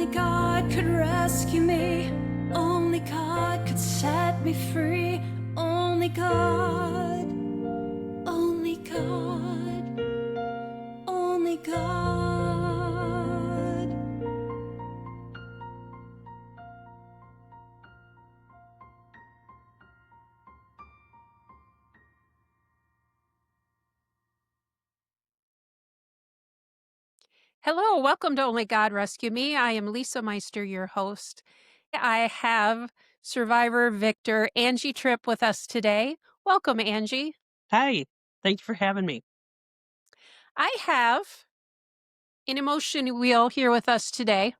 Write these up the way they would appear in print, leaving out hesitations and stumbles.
Only God could rescue me. Only God could set me free. Only God. Only God. Only God. Hello, welcome to Only God Rescue Me. I am Lisa Meister, your host. I have survivor victor Angie Tripp with us today. Welcome, Angie. Hi, thank you for having me. I have an emotion wheel here with us today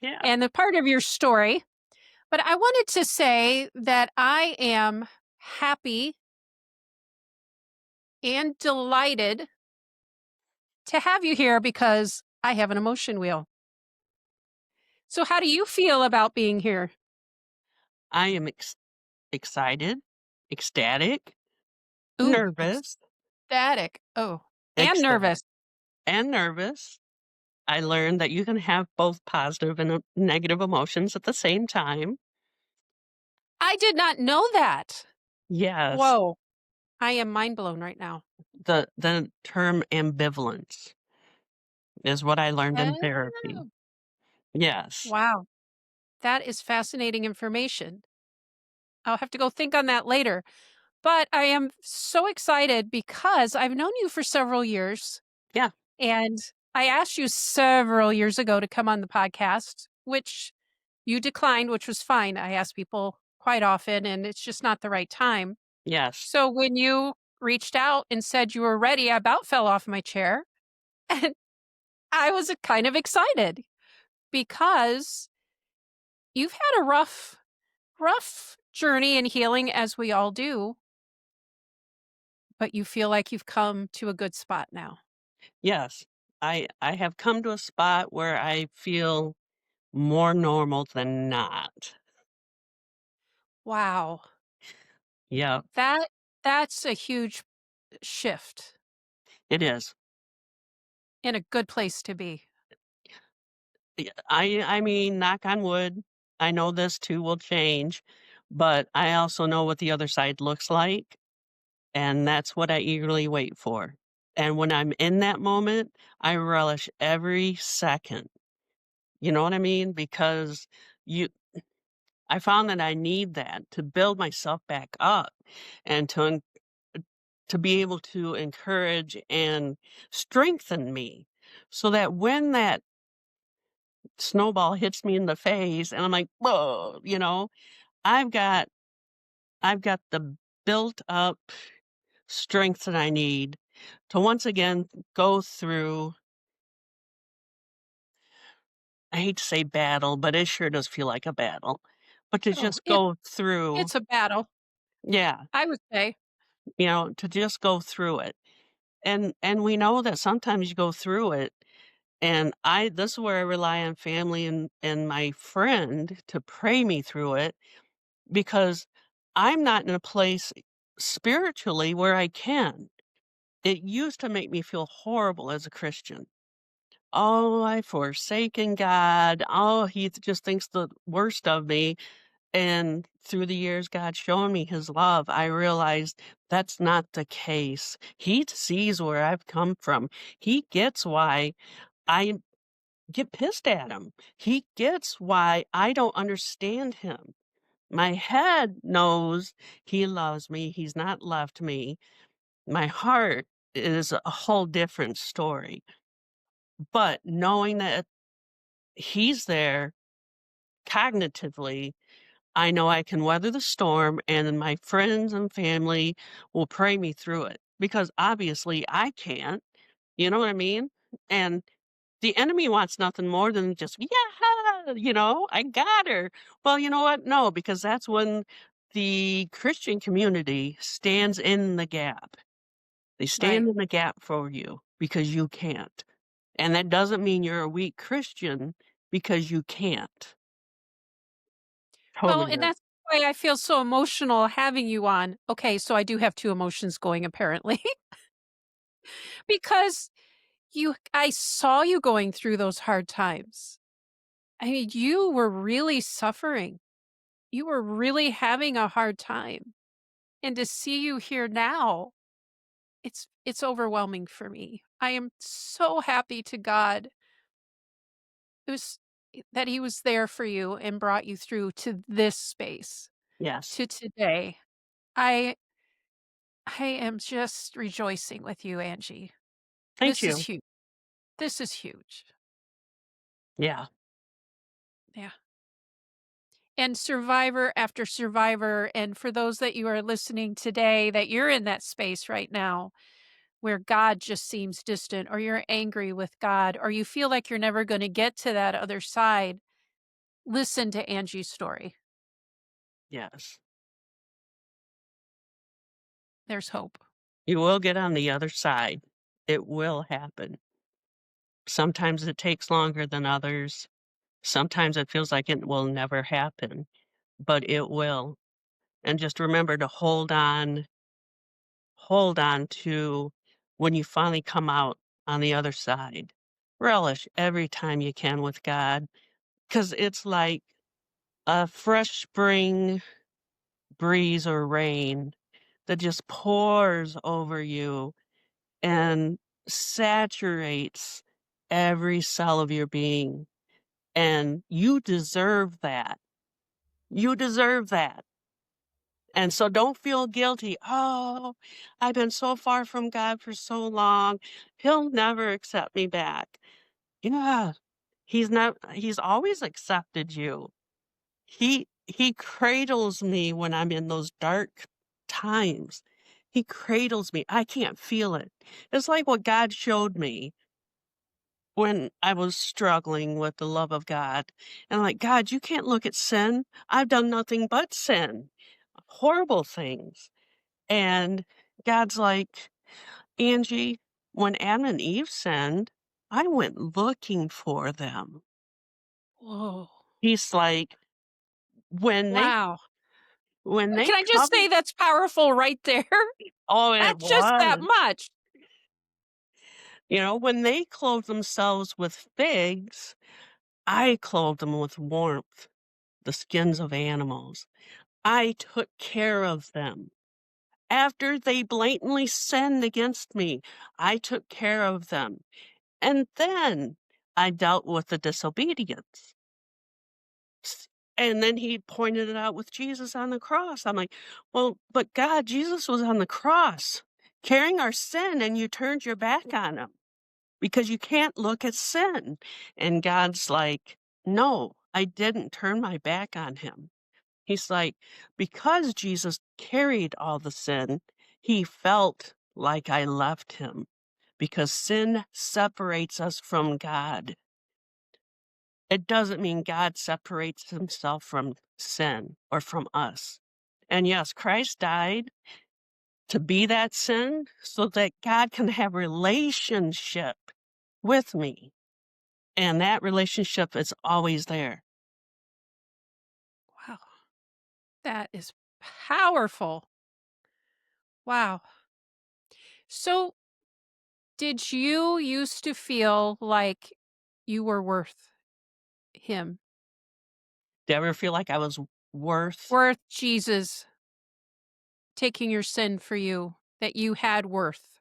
Yeah, and the part of your story. But I wanted to say that I am happy and delighted to have you here because I have an emotion wheel. So, how do you feel about being here? I am excited, ecstatic, Ooh, nervous, ecstatic. Oh, and ecstatic, nervous. and nervous. I learned that you can have both positive and negative emotions at the same time. I did not know that. Yes, Whoa. I am mind blown right now. the term ambivalence is what I learned in therapy. Oh, Yes, wow. That is fascinating information. I'll have to go think on that later. But I am so excited because I've known you for several years. yeah, And I asked you several years ago to come on the podcast, which you declined, which was fine. I ask people quite often, and it's just not the right time. yes, So when you reached out and said you were ready, I about fell off my chair. And I was kind of excited because you've had a rough journey in healing, as we all do, but you feel like you've come to a good spot now. yes. I have come to a spot where I feel more normal than not. Wow. Yeah, That that's a huge shift it is. and a good place to be. Yeah, I mean, knock on wood, I know this too will change, but I also know what the other side looks like, and that's what I eagerly wait for. And when I'm in that moment, I relish every second. You know what I mean? Because you I found that I need that to build myself back up and to be able to encourage and strengthen me so that when that snowball hits me in the face and I'm like, "Whoa," I've got I've got the built up strength that I need to once again go through, I hate to say battle, but it sure does feel like a battle. But to Oh, just go through, it's a battle, yeah, I would say. to just go through it. And we know that sometimes you go through it, and this is where I rely on family and my friend to pray me through it because I'm not in a place spiritually where I can. It used to make me feel horrible as a Christian. Oh, I've forsaken God. Oh, he just thinks the worst of me. And through the years, God showing me his love, I realized that's not the case. He sees where I've come from. He gets why I get pissed at him. He gets why I don't understand him. My head knows he loves me. He's not left me. My heart is a whole different story. But knowing that he's there cognitively, I know I can weather the storm and then my friends and family will pray me through it because obviously I can't. You know what I mean? And the enemy wants nothing more than just, yeah, I got her. Well, you know what? No, because that's when the Christian community stands in the gap. They Right. stand in the gap for you because you can't. And that doesn't mean you're a weak Christian because you can't. Well, Totally and not. that's why I feel so emotional having you on. Okay, so I do have 2 emotions going apparently, because I saw you going through those hard times. I mean, you were really suffering. You were really having a hard time. And to see you here now, it's overwhelming for me. I am so happy to God it was that he was there for you and brought you through to this space, Yes. to today. I I am just rejoicing with you, Angie. Thank This is you. huge. This is huge. Yeah. Yeah. And survivor after survivor, and for those that you are listening today, that you're in that space right now where God just seems distant, or you're angry with God, or you feel like you're never going to get to that other side, listen to Angie's story. Yes. There's hope. You will get on the other side. It will happen. Sometimes it takes longer than others. Sometimes it feels like it will never happen, but it will. And just remember to hold on to when you finally come out on the other side. Relish every time you can with God, because it's like a fresh spring breeze or rain that just pours over you and saturates every cell of your being. And you deserve that. You deserve that. And so don't feel guilty. Oh, I've been so far from God for so long. He'll never accept me back. Yeah. He's always accepted you. He cradles me when I'm in those dark times. He cradles me. I can't feel it. It's like what God showed me when I was struggling with the love of God. And like, God, you can't look at sin. I've done nothing but sin, horrible things. And God's like, Angie, when Adam and Eve sinned, I went looking for them. Whoa. He's like, when they Wow. when they Can I just covered, say that's powerful right there? oh, it That's just that was, much. when they clothed themselves with figs, I clothed them with warmth, the skins of animals. I took care of them. After they blatantly sinned against me, I took care of them. And then I dealt with the disobedience. S- And then he pointed it out with Jesus on the cross. I'm like, well, but God, Jesus was on the cross carrying our sin, and you turned your back on him because you can't look at sin. And God's like, no, I didn't turn my back on him. He's like, because Jesus carried all the sin, he felt like I left him because sin separates us from God. It doesn't mean God separates himself from sin or from us. And yes, Christ died to be that sin so that God can have relationship with me. And that relationship is always there. Wow. That is powerful. Wow. So, did you used to feel like you were worth him, Do you ever feel like I was worth? worth Jesus taking your sin for you, that you had worth?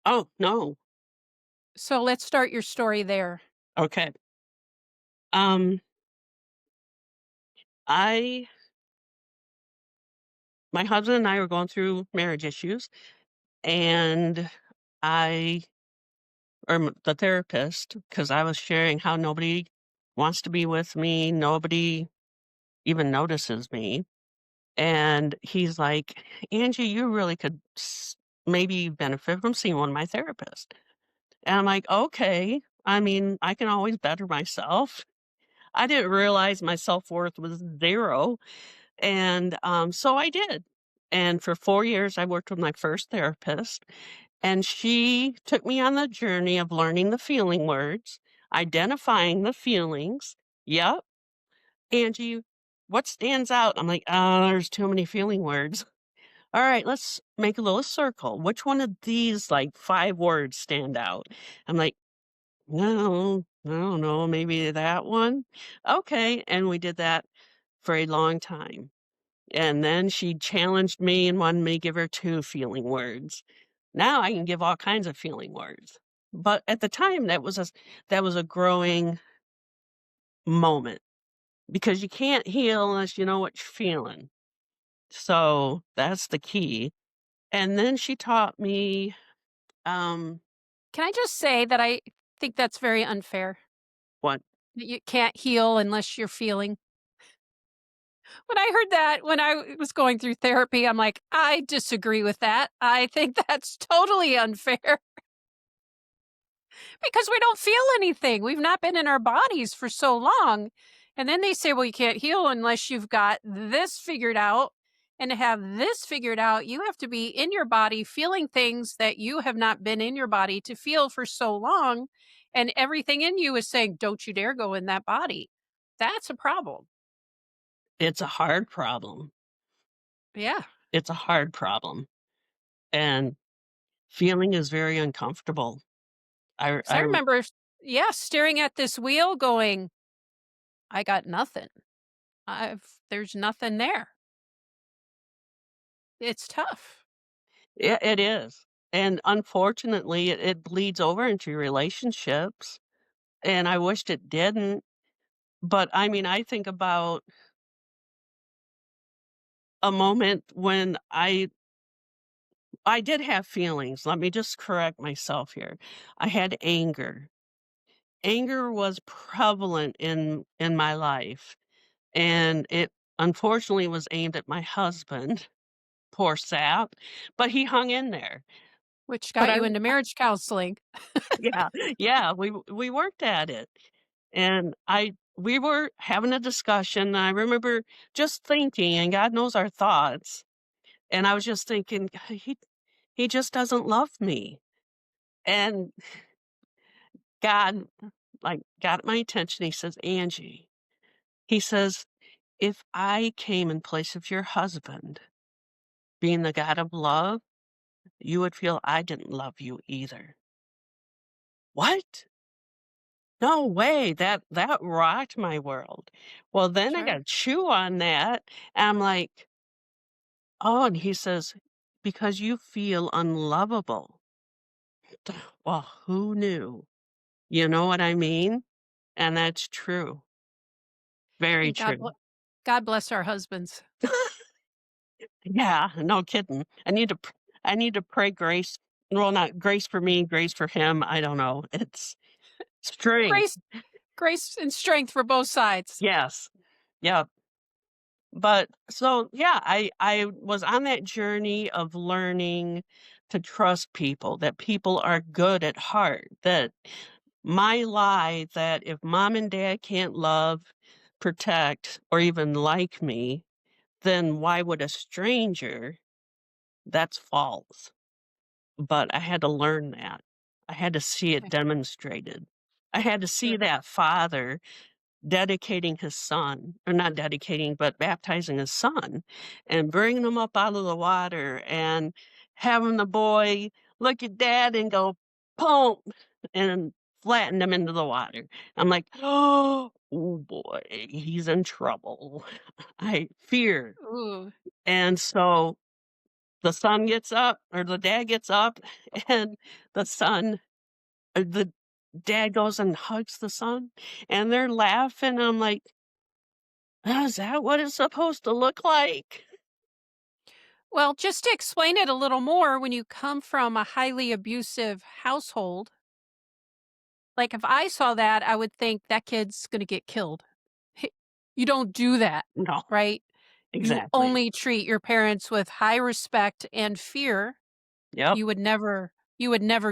Oh, no. So, let's start your story there. Okay. Um, I my husband and I were going through marriage issues, and I the therapist, because I was sharing how nobody wants to be with me, nobody even notices me. And he's like, Angie, you really could maybe benefit from seeing one of my therapists. And I'm like, okay. I mean, I can always better myself. I didn't realize my self worth was zero. And so I did. And for 4 years, I worked with my first therapist. And she took me on the journey of learning the feeling words, identifying the feelings. Yep. Angie, what stands out? I'm like, oh, there's too many feeling words. All right, let's make a little circle. Which one of these like 5 words stand out? I'm like, no, I don't know, maybe that one? Okay, and we did that for a long time. And then she challenged me and wanted me to give her 2 feeling words. Now I can give all kinds of feeling words. But at the time, that was a growing moment because you can't heal unless you know what you're feeling. So that's the key. And then she taught me, um, Can I just say that I think that's very unfair, what that you can't heal unless you're feeling. When I heard that when I was going through therapy, I'm like, "I disagree with that. I think that's totally unfair because we don't feel anything. We've not been in our bodies for so long." And then they say, "Well, you can't heal unless you've got this figured out. And to have this figured out, you have to be in your body feeling things that you have not been in your body to feel for so long. And everything in you is saying, 'Don't you dare go in that body.'" That's a problem. it's a hard problem. Yeah. It's a hard problem, and feeling is very uncomfortable. 'Cause I remember, yeah, staring at this wheel going, "I got nothing. There's nothing there." It's tough. it is, and unfortunately, it bleeds over into your relationships, and I wished it didn't, but, I mean, I think about a moment when I did have feelings, let me just correct myself here. I had anger. Anger was prevalent in my life, and it unfortunately was aimed at my husband, poor sap, but he hung in there. Which But got you into marriage counseling. yeah, yeah, we worked at it, and I we were having a discussion, and I remember just thinking, and God knows our thoughts, and I was just thinking, he just doesn't love me." And God, like, got my attention, he says, "Angie," he says, "if I came in place of your husband, being the God of love, you would feel I didn't love you either." What? No way, that rocked my world. Well, then I Sure. gotta chew on that, and I'm like, "Oh," and he says, "because you feel unlovable." Well, who knew? You know what I mean? And that's true. Very And true. God bless our husbands. Yeah, no kidding. I need to pray grace, well, not grace for me, grace for him, I don't know. It's strength. Grace grace and strength for both sides. Yes. Yep. But so, yeah, I was on that journey of learning to trust people, that people are good at heart, that my lie that if mom and dad can't love, protect, or even like me, then why would a stranger? That's false. But I had to learn that. I had to see it Okay. demonstrated. I had to see Sure. that father dedicating his son, or not dedicating, but baptizing his son and bringing him up out of the water and having the boy look at dad and go, "Pump," and flatten him into the water. I'm like, "Oh, boy, he's in trouble." I fear. Ooh. And so the son gets up, or the dad gets up, and the son the dad goes and hugs the son, and they're laughing. I'm like, "Oh, is that what it's supposed to look like?" Well, just to explain it a little more, when you come from a highly abusive household, like if I saw that, I would think that kid's gonna get killed. You don't do that, No, right? You exactly. only treat your parents with high respect and fear. Yep. You would never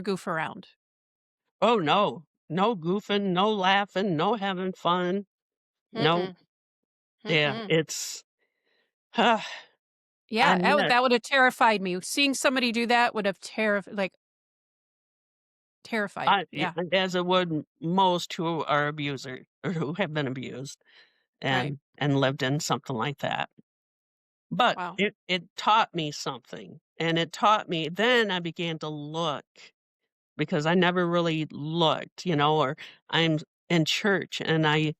goof around. Oh, no. No goofing, no laughing, no having fun. No. Mm-mm. Yeah, Mm-mm. it's Yeah, I'm not that would have terrified me. Seeing somebody do that would have terrified. yeah, Yeah, as it would most who are abuser or who have been abused right. and lived in something like that. But Wow. it taught me something, and it taught me then I began to look because I never really looked, or I'm in church and I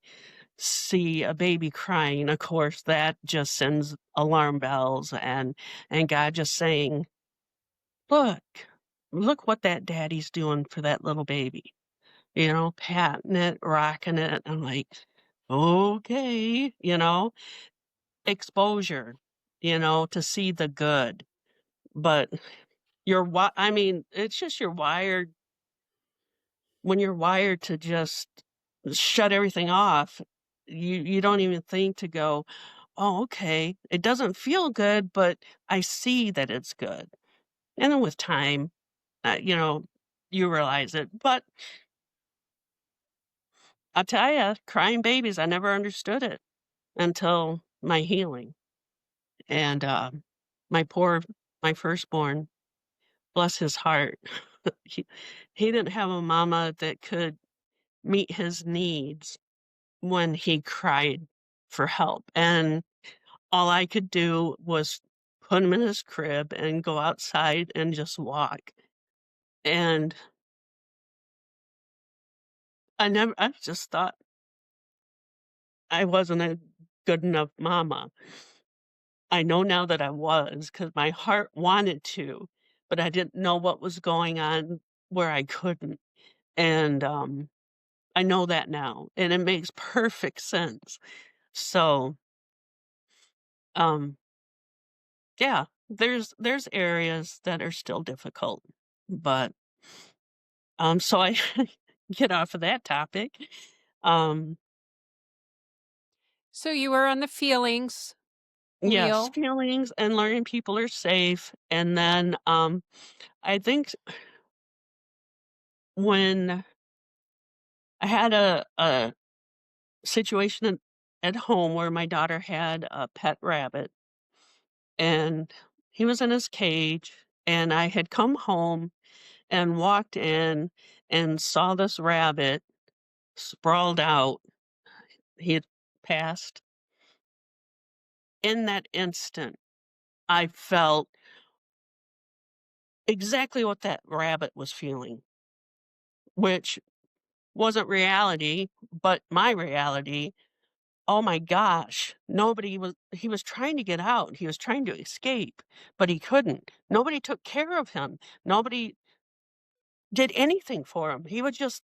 see a baby crying, of course, that just sends alarm bells and God just saying, "Look, look what that daddy's doing for that little baby." You know, patting it, rocking it. I'm like, "Okay," exposure, to see the good. But I mean, it's just you're wired when you're wired to just shut everything off, you don't even think to go, "Oh, okay. It doesn't feel good, but I see that it's good." And then with time, you realize it. But I'll tell you, crying babies, I never understood it until my healing. And my poor, my firstborn, bless his heart, he, he didn't have a mama that could meet his needs when he cried for help. And all I could do was put him in his crib and go outside and just walk. And I just thought I wasn't a good enough mama. I know now that I was because my heart wanted to, but I didn't know what was going on where I couldn't. And I know that now, and it makes perfect sense. So, um, yeah, there's areas that are still difficult, but so I get off of that topic. Um, So you were on the feelings yes, wheel. feelings and learning people are safe, and then I think when I had a situation at home where my daughter had a pet rabbit, and he was in his cage, and I had come home and walked in and saw this rabbit sprawled out. He had passed. In that instant, I felt exactly what that rabbit was feeling, which wasn't reality, but my reality. Oh my gosh, he was trying to get out. He was trying to escape, but he couldn't. Nobody took care of him. Nobody did anything for him. He was just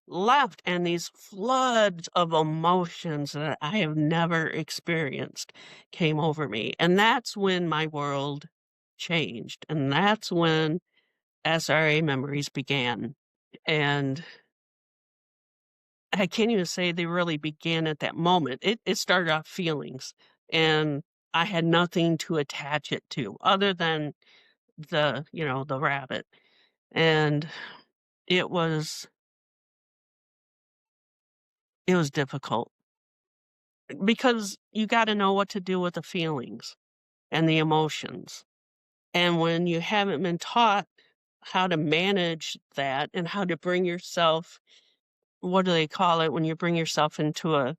left, and these floods of emotions that I have never experienced came over me. And that's when my world changed. And that's when SRA memories began. And I can't even say they really began at that moment. It started off feelings, and I had nothing to attach it to other than the rabbit. And it was it was difficult because you got to know what to do with the feelings and the emotions. And when you haven't been taught how to manage that and how to bring yourself, what do they call it when you bring yourself into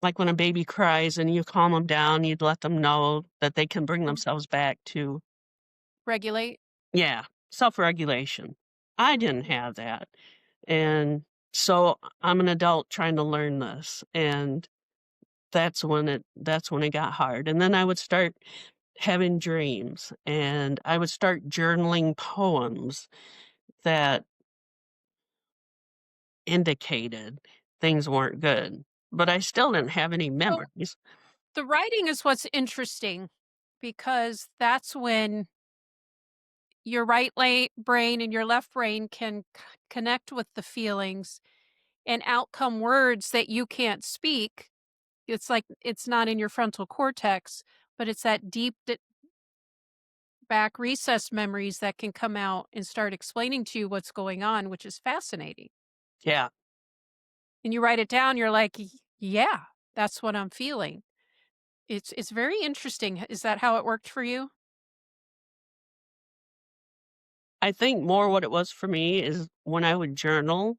like when a baby cries and you calm them down, you'd let them know that they can bring themselves back to, Regulate. yeah, self-regulation. I didn't have that. And so I'm an adult trying to learn this. And that's when it got hard. And then I would start having dreams and I would start journaling poems that indicated things weren't good. But I still didn't have any So memories. the writing is what's interesting because that's when your brain and your left brain can connect with the feelings and outcome words that you can't speak. It's like it's not in your frontal cortex, but it's that deep back recessed memories that can come out and start explaining to you what's going on, which is fascinating. Yeah. And you write it down, you're like, yeah, that's what I'm feeling." It's very interesting. Is that how it worked for you? I think more what it was for me is when I would journal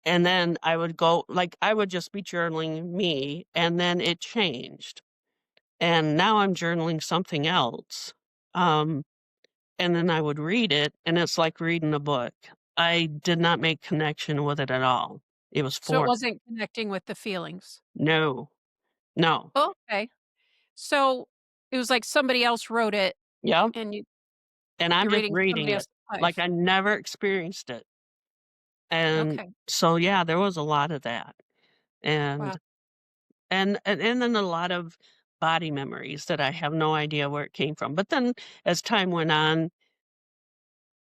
and then I would go like I would just be journaling me and then it changed. And now I'm journaling something else. Um and then I would read it and it's like reading a book. I did not make connection with it at all. It was So it foreign. wasn't connecting with the feelings. No, no. Okay. So it was like somebody else wrote it Yep, and and I'm you're just reading reading somebody it else's like life. I never experienced it, and Okay. so, yeah, there was a lot of that, and Wow. and then a lot of body memories that I have no idea where it came from, but then as time went on,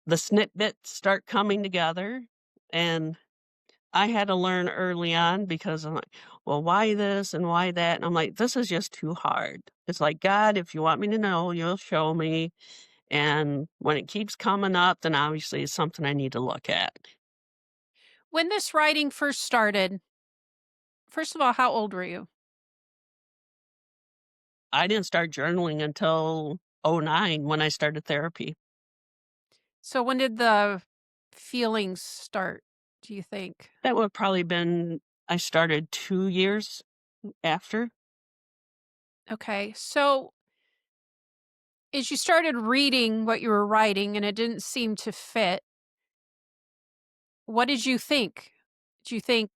the snippets start coming together, and I had to learn early on because I'm like, "Well, why this and why that?" And I'm like, "This is just too hard." It's like, "God, if you want me to know, you'll show me." And when it keeps coming up, then obviously it's something I need to look at. When this writing first started, first of all, how old were you? I didn't start journaling until '09 when I started therapy. So when did the feelings start, do you think? That would probably been I started 2 years after. Okay. So as you started reading what you were writing and it didn't seem to fit, what did you think? Did you think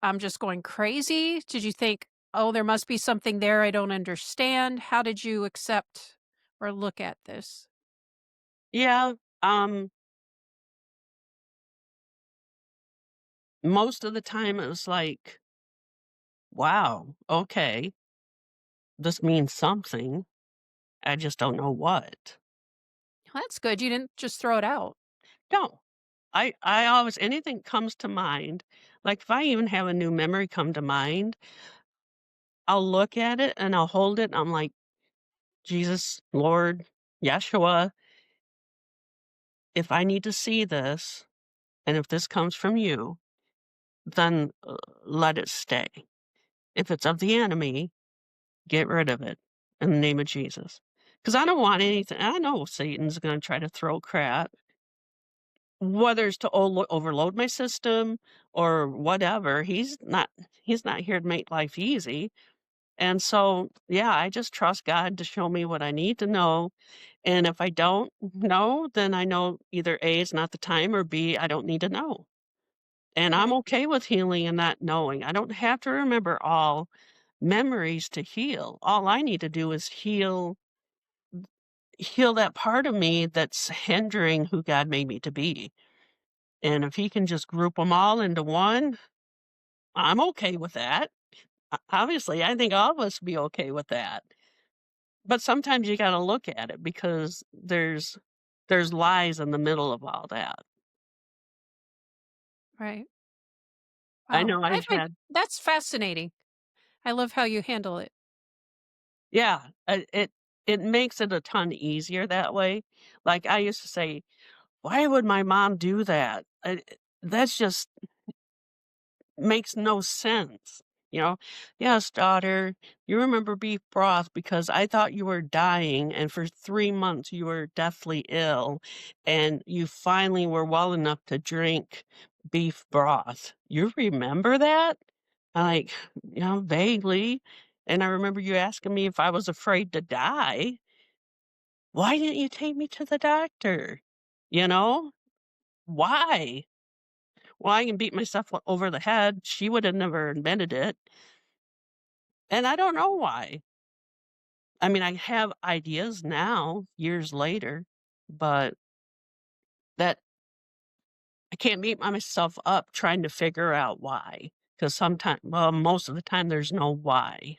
I'm just going crazy? Did you think, oh, there must be something there I don't understand? How did you accept or look at this? Yeah, um, most of the time it was like, "Wow, okay, this means something. I just don't know what." Well, that's good. You didn't just throw it out. No. I always anything comes to mind, like, if I even have a new memory come to mind, I'll look at it and I'll hold it, and I'm like, "Jesus, Lord, Yeshua, if I need to see this, and if this comes from you, then, let it stay. If it's of the enemy, get rid of it in the name of Jesus, because I don't want anything I know Satan's gonna try to throw crap, whether it's to overload my system or whatever, he's not here to make life easy, and so, yeah, I just trust God to show me what I need to know, and if I don't know, then I know either A, it's not the time, or B, I don't need to know. And I'm Right. okay with healing and not knowing. I don't have to remember all memories to heal. All I need to do is heal that part of me that's hindering who God made me to be. And if he can just group them all into one, I'm okay with that. Obviously, I think all of us be okay with that. But sometimes you got to look at it because there's lies in the middle of all that. Right. I Wow. know I I've find had that's fascinating. I love how you handle it. yeah, it makes it a ton easier that way. Like I used to say, "Why would my mom do that?" That's just makes no sense, you know? "Yes, daughter, you remember beef broth because I thought you were dying and for 3 months you were deathly ill and you finally were well enough to drink beef broth. You remember that?" I'm like, vaguely. And I remember you asking me if I was afraid to die. Why didn't you take me to the doctor? You know? Why? Well, I can beat myself over the head. She would have never admitted it. And I don't know why. I mean, I have ideas now, years later, but that I can't beat myself up trying to figure out why. Because sometimes, well, most of the time, there's no why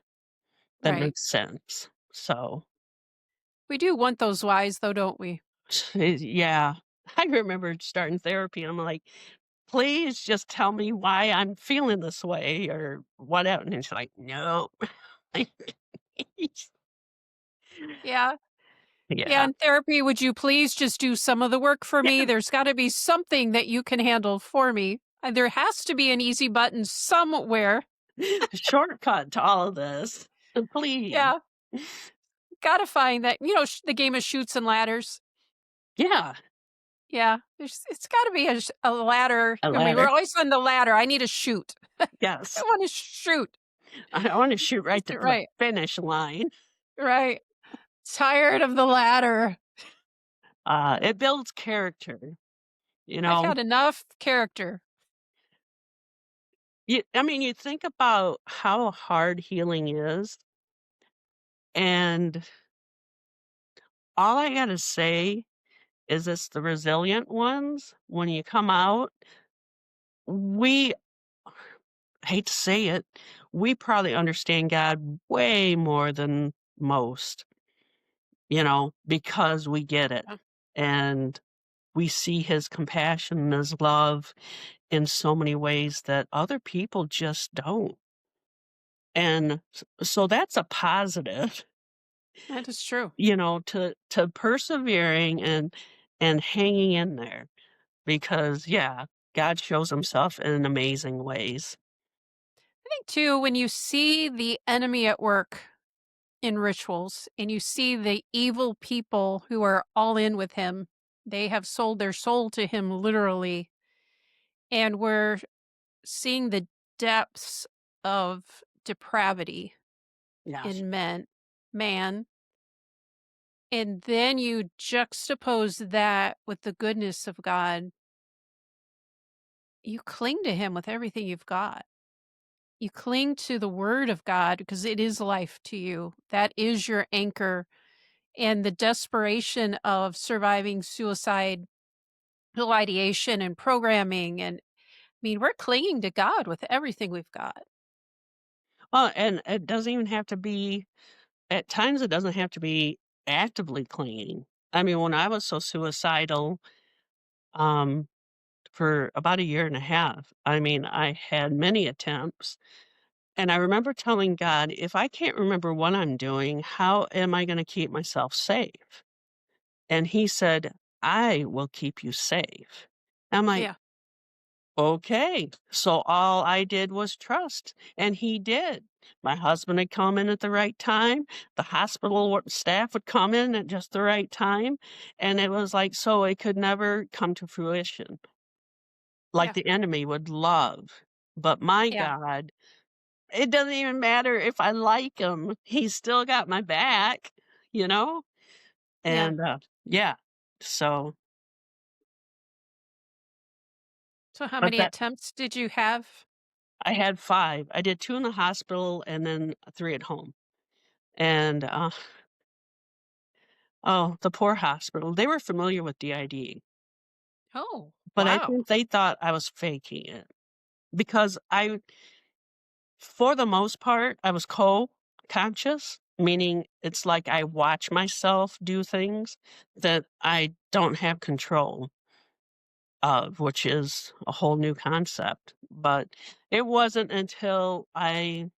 that Right. makes sense. So, We do want those whys though, don't we? yeah, I remember starting therapy and I'm like, please just tell me why I'm feeling this way or whatever. And she's like, no. Yeah. Yeah, Yeah. in therapy, would you please just do some of the work for me? Yeah. There's gotta be something that you can handle for me. There has to be an easy button somewhere. Shortcut to all of this. Please. Yeah, gotta find that, the game of Shoots and Ladders. Yeah. Yeah, it's gotta be a ladder. A I mean, we're ladder. always on the ladder. I need a shoot. I Yes. wanna shoot. I want to shoot right to the Right, finish line. right. Tired of the ladder. It builds character. You I've know, had enough character. I mean, you think about how hard healing is, and all I gotta say is it's the resilient ones, when you come out, we hate to say it, we probably understand God way more than most, because we get it. Uh, And we see his compassion and his love in so many ways that other people just don't. And so that's a positive, That is true. to persevering and hanging in there because yeah, God shows himself in amazing ways. I think too, when you see the enemy at work in rituals and you see the evil people who are all in with him, they have sold their soul to him literally. And we're seeing the depths of depravity Yes. in man. And then you juxtapose that with the goodness of God. You cling to him with everything you've got. You cling to the word of God because it is life to you. That is your anchor. And the desperation of surviving suicidal ideation and programming. And I mean, we're clinging to God with everything we've got. Well, and it doesn't even have to be at times it doesn't have to be actively clinging. I mean, when I was so suicidal, um, for about a year and a half, I mean, I had many attempts. And I remember telling God, if I can't remember what I'm doing, how am I going to keep myself safe? And he said, I will keep you safe. I'm like, Yeah. okay. So all I did was trust, and he did. My husband had come in at the right time. The hospital staff would come in at just the right time. And it was like, so it could never come to fruition like Yeah. the enemy would love. But my Yeah. God, it doesn't even matter if I like him. He's still got my back, you know? Yeah. And yeah. So, So, how but many that attempts did you have? I had 5. I did 2 in the hospital and then 3 at home. And, oh, the poor hospital. They were familiar with DID, Oh, but I wow. think they thought I was faking it because for the most part, I was co-conscious, meaning it's like I watch myself do things that I don't have control of, which is a whole new concept. But it wasn't until I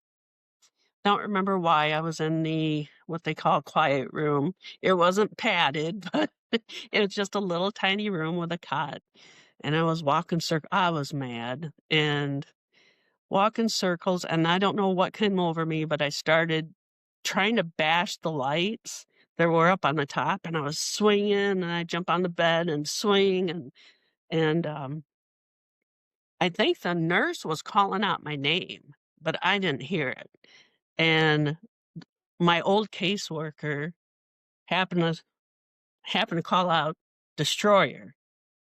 don't remember why I was in the what they call quiet room. It wasn't padded, but it was just a little tiny room with a cot. And I was walking I was mad and walking circles. And I don't know what came over me, but I started trying to bash the lights that were up on the top. And I was swinging and I jump on the bed and swing. And I think the nurse was calling out my name, but I didn't hear it. And my old caseworker happened to call out "destroyer,"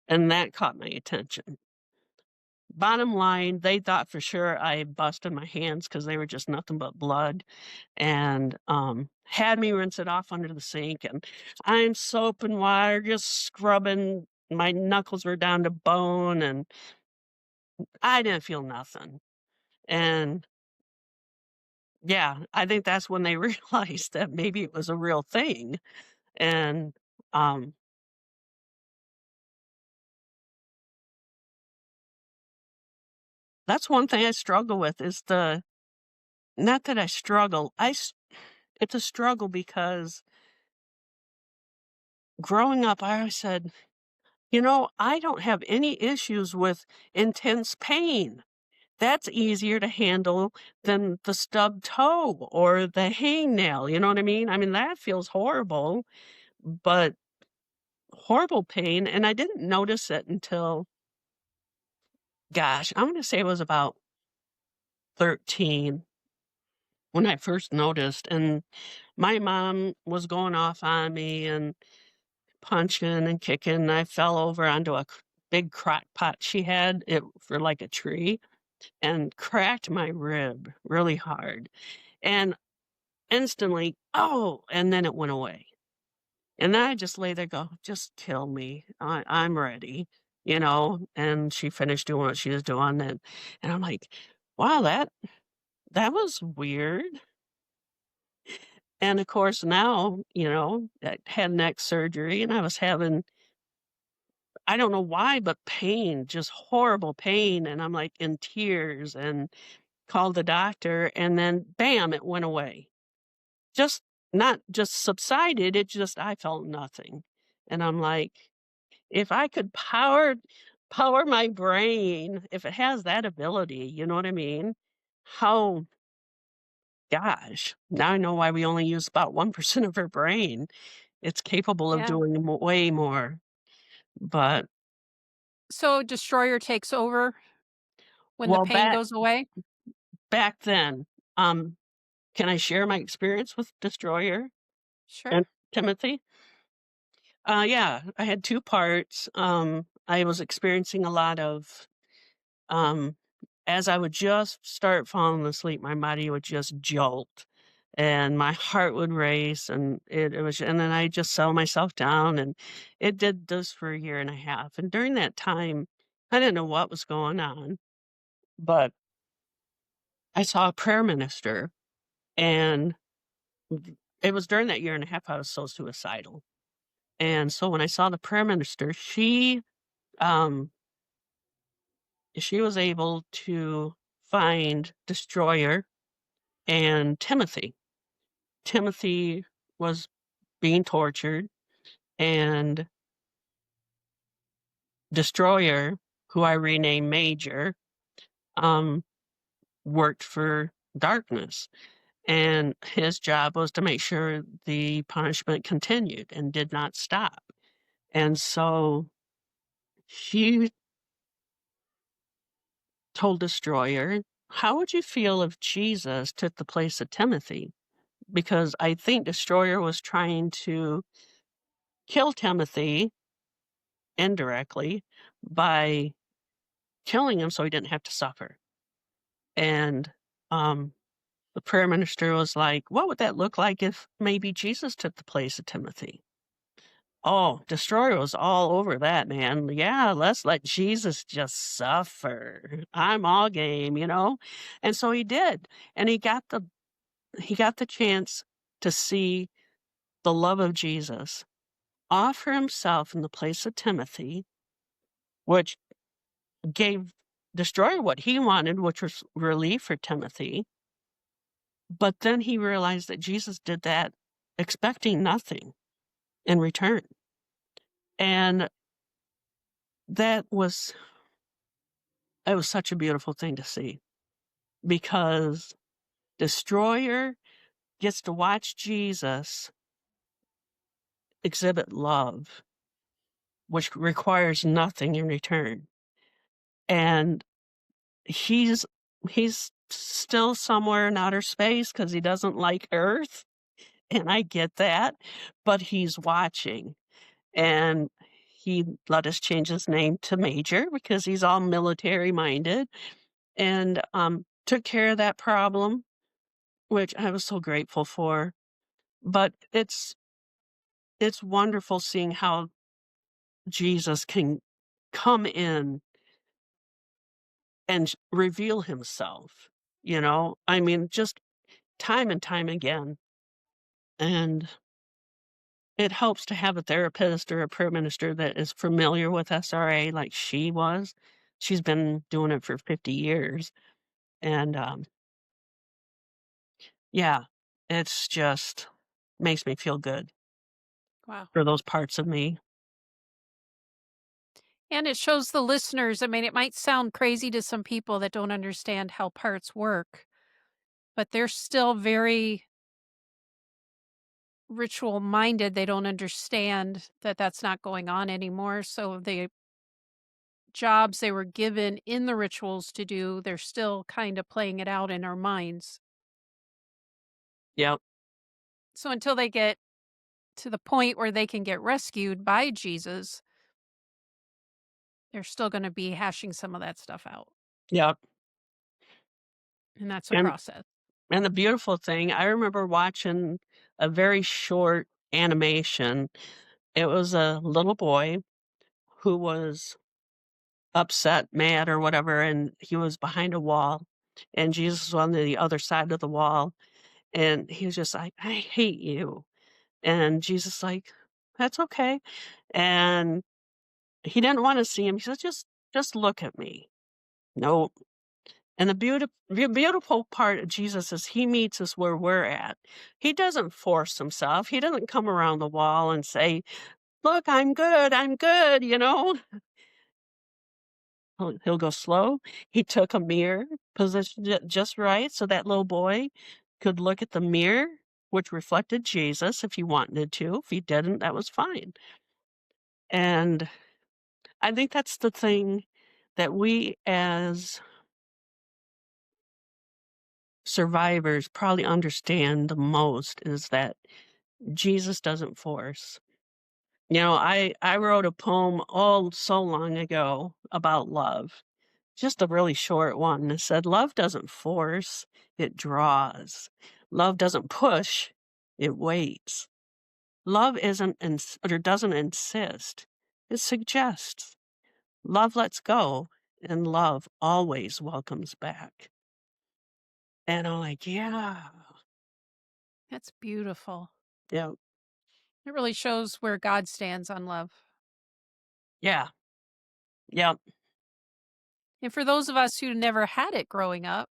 and that caught my attention. Bottom line, they thought for sure I busted my hands because they were just nothing but blood, and had me rinse it off under the sink. And I'm soap and water, just scrubbing. My knuckles were down to bone, and I didn't feel nothing. And yeah, I think that's when they realized that maybe it was a real thing. And um, that's one thing I struggle with is not that I struggle. It's a struggle because growing up, I always said, I don't have any issues with intense pain. That's easier to handle than the stubbed toe or the hangnail. You know what I mean? I mean, that feels horrible, but horrible pain. And I didn't notice it until, gosh, I'm going to say it was about 13 when I first noticed. And my mom was going off on me and punching and kicking, and I fell over onto a big crock pot she had it for like a tree and cracked my rib really hard. And instantly, oh, and then it went away. And then I just lay there, go, just kill me. I'm ready, you know. And she finished doing what she was doing, and I'm like, wow, that was weird. And of course, now, you know, I had neck surgery, and I was having, I don't know why, but pain, just horrible pain. And I'm like in tears and called the doctor, and then bam, it went away. Just not just subsided, it just, I felt nothing. And I'm like, if I could power my brain, if it has that ability, you know what I mean? How gosh, now I know why we only use about 1% of our brain. It's capable of Yeah. doing way more. But, So Destroyer takes over when the well, pain back goes away? back then, um, can I share my experience with Destroyer Sure. and Timothy? Yeah, I had 2 parts. I was experiencing a lot of, um as I would just start falling asleep, my body would just jolt, and my heart would race, and it was, and then I just settle myself down, and it did this for a year and a half, and during that time, I didn't know what was going on, but I saw a prayer minister, and it was during that year and a half I was so suicidal, and so when I saw the prayer minister, um she was able to find Destroyer and Timothy. Timothy was being tortured, and Destroyer, who I renamed Major, um, worked for darkness. And his job was to make sure the punishment continued and did not stop. And so she told Destroyer, how would you feel if Jesus took the place of Timothy? Because I think Destroyer was trying to kill Timothy indirectly by killing him so he didn't have to suffer. And the prayer minister was like, what would that look like if maybe Jesus took the place of Timothy? Oh, Destroyer was all over that, man. Yeah, let's let Jesus just suffer. I'm all game, you know? And so he did. And he got the chance to see the love of Jesus offer himself in the place of Timothy, which gave Destroyer what he wanted, which was relief for Timothy. But then he realized that Jesus did that expecting nothing in return. And that was it was such a beautiful thing to see because Destroyer gets to watch Jesus exhibit love, which requires nothing in return. And he's he's still somewhere in outer space because he doesn't like Earth, and I get that, but he's watching. And he let us change his name to Major because he's all military minded, and took care of that problem, which I was so grateful for. But it's wonderful seeing how Jesus can come in and reveal himself, you know? I mean, just time and time again. And it helps to have a therapist or a prayer minister that is familiar with SRA like she was. She's been doing it for 50 years. And yeah, it's just makes me feel good Wow. for those parts of me. And it shows the listeners, I mean, it might sound crazy to some people that don't understand how parts work, but they're still very ritual minded. They don't understand that that's not going on anymore. So the jobs they were given in the rituals to do, they're still kind of playing it out in our minds. Yep. So until they get to the point where they can get rescued by Jesus, they're still gonna be hashing some of that stuff out, Yep. and that's a And process. and the beautiful thing, I remember watching a very short animation. It was a little boy who was upset, mad, or whatever, and he was behind a wall, and Jesus was on the other side of the wall, and he was just like, "I hate you." And Jesus like, "That's okay." And he didn't wanna see him. He said, "Just look at me." No. And the beautiful part of Jesus is he meets us where we're at. He doesn't force himself. He doesn't come around the wall and say, "Look, I'm good," you know? He'll go slow. He took a mirror, positioned it just right so that little boy could look at the mirror, which reflected Jesus if he wanted to. If he didn't, that was fine. And I think that's the thing that we as survivors probably understand the most is that Jesus doesn't force. You know, I wrote a poem all so long ago about love, just a really short one. It said, "Love doesn't force, it draws. Love doesn't push, it waits. Love or doesn't insist, it suggests. Love lets go, and love always welcomes back." And I'm like, yeah, That's beautiful. yeah, It really shows where God stands on love. yeah, yeah, And for those of us who never had it growing up,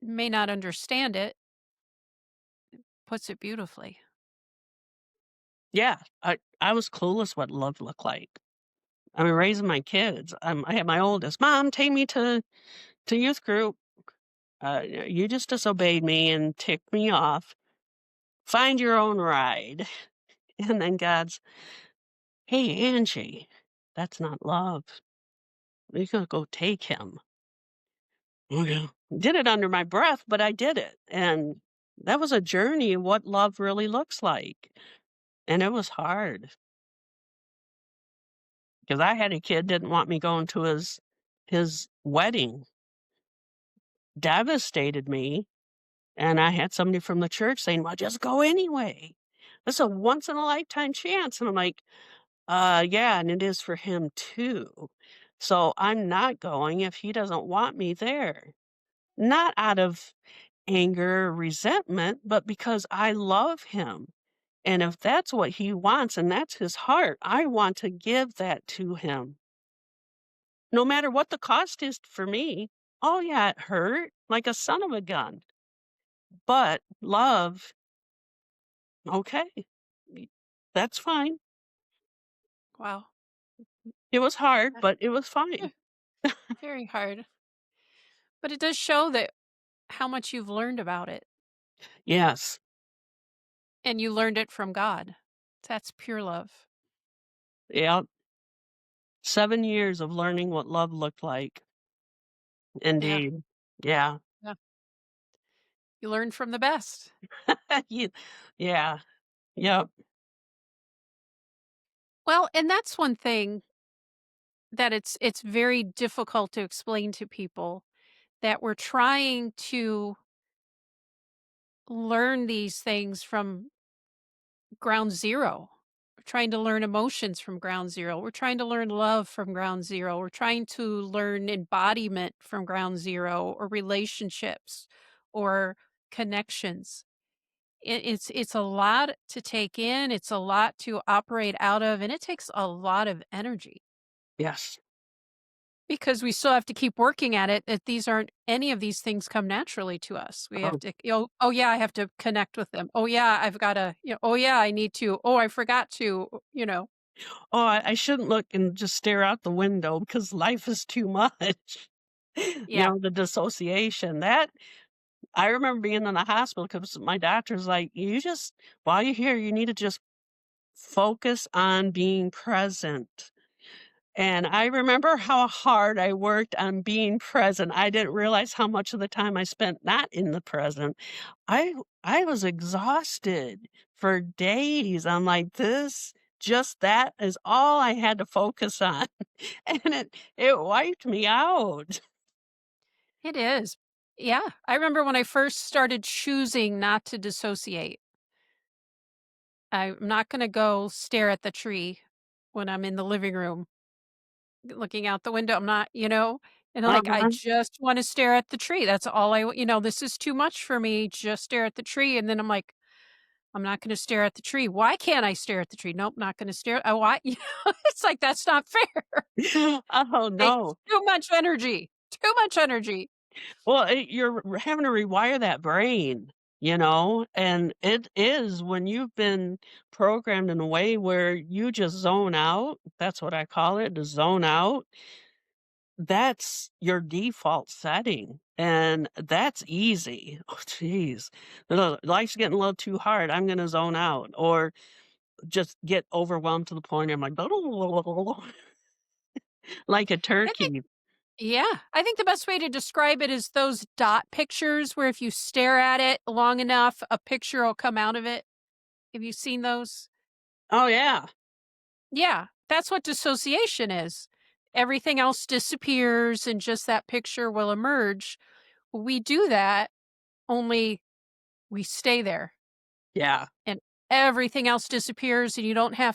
may not understand it, puts it beautifully. yeah. I was clueless what love looked like. I mean, raising my kids, I had my oldest, "Mom, take me to youth group." You just disobeyed me and ticked me off. Find your own ride." And then God's, "Hey, Angie, that's not love. You gotta go take him." Okay. Did it under my breath, but I did it. And that was a journey of what love really looks like. And it was hard because I had a kid didn't want me going to his wedding, devastated me. And I had somebody from the church saying, "Well, just go anyway. This is a once in a lifetime chance." And I'm like, yeah, and it is for him too. So I'm not going if he doesn't want me there. Not out of anger or resentment, but because I love him. And if that's what he wants and that's his heart, I want to give that to him. No matter what the cost is for me. Oh, yeah, it hurt like a son of a gun. But love, okay, y- that's fine. Wow. It was hard, Yeah. but it was Yeah, fine. very hard. But it does show that how much you've learned about it, Yes. and you learned it from God. That's pure love. Yeah. 7 years of learning what love looked like. Yeah. Indeed. Yeah. Yeah. You learned from the best. You yeah. Yep. Well, and that's one thing that it's very difficult to explain to people that we're trying to learn these things from ground zero. We're trying to learn emotions from ground zero. We're trying to learn love from ground zero. We're trying to learn embodiment from ground zero or relationships or connections. It's a lot to take in. It's a lot to operate out of, and it takes a lot of energy Yes. because we still have to keep working at it. That these aren't any of these things come naturally to us. We have Oh, to, oh yeah, I have to connect with them. Oh yeah, I've got to, oh yeah, I need to. Oh, I forgot to, I shouldn't look and just stare out the window because life is too much. yeah, The dissociation, that I remember being in the hospital because my doctor's like, "You just while you're here, you need to just focus on being present." And I remember how hard I worked on being present. I didn't realize how much of the time I spent not in the present. I I was exhausted for days. I'm like, "This just that is all I had to focus on, and it wiped me out. It is. Yeah. I remember when I first started choosing not to dissociate. I'm not going to go stare at the tree when I'm in the living room looking out the window. I'm not, and like I Uh-huh. just want to stare at the tree. That's all this is too much for me. Just stare at the tree. And then I'm like, I'm not going to stare at the tree. Why can't I stare at the tree? Nope, not going to stare. Oh, why? It's like that's not fair. Oh, Takes no. too much energy. Too much energy. Well, you're having to rewire that brain, and it is when you've been programmed in a way where you just zone out, that's what I call it, to zone out, that's your default setting, and that's easy. Oh, jeez. Life's getting a little too hard, I'm gonna zone out, or just get overwhelmed to the point I'm like, like a I think turkey. Yeah, I think the best way to describe it is those dot pictures where if you stare at it long enough, a picture will come out of it. Have you seen those? Oh, yeah. Yeah, that's what dissociation is. Everything else disappears and just that picture will emerge. We do that, only we stay there Yeah, and everything else disappears and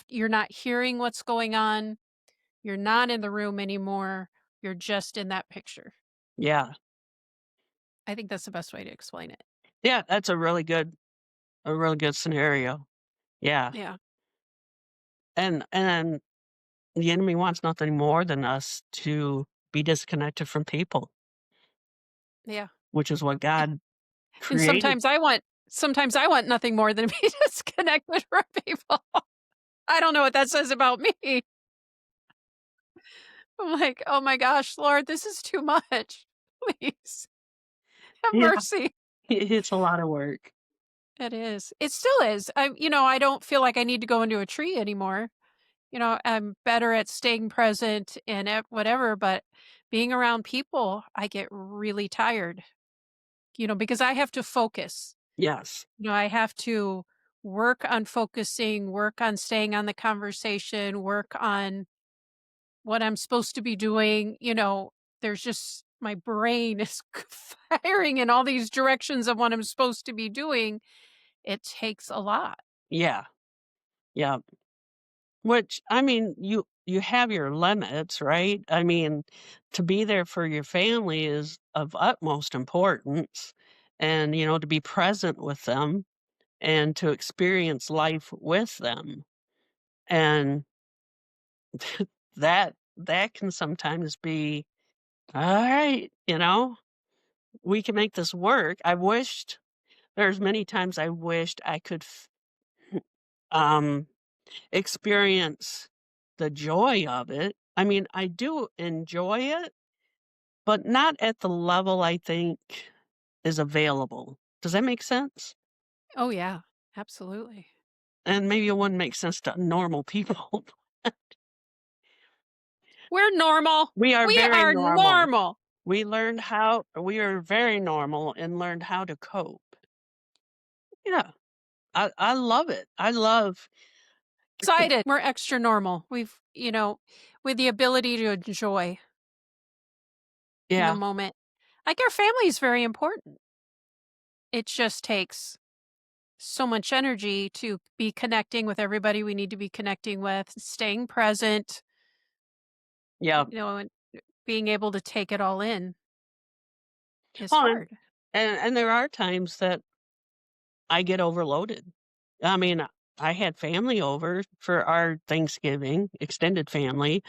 you're not hearing what's going on. You're not in the room anymore. You're just in that picture. yeah. I think that's the best way to explain it. Yeah, that's a really good scenario. Yeah, Yeah. and the enemy wants nothing more than us to be disconnected from people, Yeah. which is what God And created. sometimes I want nothing more than to be disconnected from people. I don't know what that says about me. I'm like, "Oh my gosh, Lord, this is too much. Please have Yeah, mercy." it's a lot of work. It is. It still is. I don't feel like I need to go into a tree anymore. I'm better at staying present and at whatever, but being around people, I get really tired, because I have to focus. Yes. I have to work on focusing, work on staying on the conversation, work on what I'm supposed to be doing. There's just my brain is firing in all these directions of what I'm supposed to be doing. It takes a lot. Yeah, yeah. Which, I mean, you have your limits, right? I mean, to be there for your family is of utmost importance, and, to be present with them and to experience life with them. And that can sometimes be, "All right, we can make this work." There's many times I wished I could um, experience the joy of it. I mean, I do enjoy it, but not at the level I think is available. Does that make sense? Oh, yeah, absolutely. And maybe it wouldn't make sense to normal people. We're normal. We are We very are normal. normal. We are very normal and learned how to cope. Yeah, I love it. I love Excited. We're extra normal. With the ability to enjoy in the yeah, moment. Like our family is very important. It just takes so much energy to be connecting with everybody we need to be connecting with, staying present, yeah. and being able to take it all in is Well, and hard. and there are times that I get overloaded. I mean, I had family over for our Thanksgiving, extended family,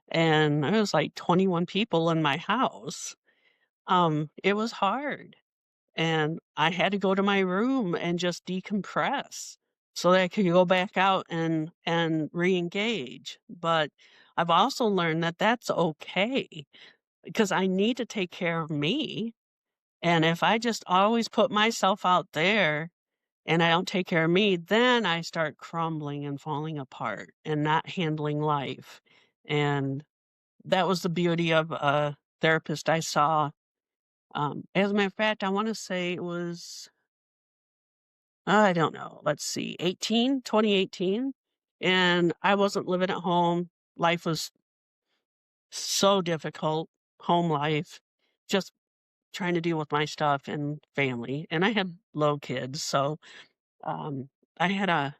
and there was like 21 people in my house. It was hard, and I had to go to my room and just decompress so that I could go back out and re-engage. But I've also learned that that's okay because I need to take care of me. And if I just always put myself out there and I don't take care of me, then I start crumbling and falling apart and not handling life. And that was the beauty of a therapist I saw. As a matter of fact, I want to say it was, I don't know, let's see, 2018. and I wasn't living at home. Life was so difficult, home life, just trying to deal with my stuff and family, and I had little kids, so, um, I had a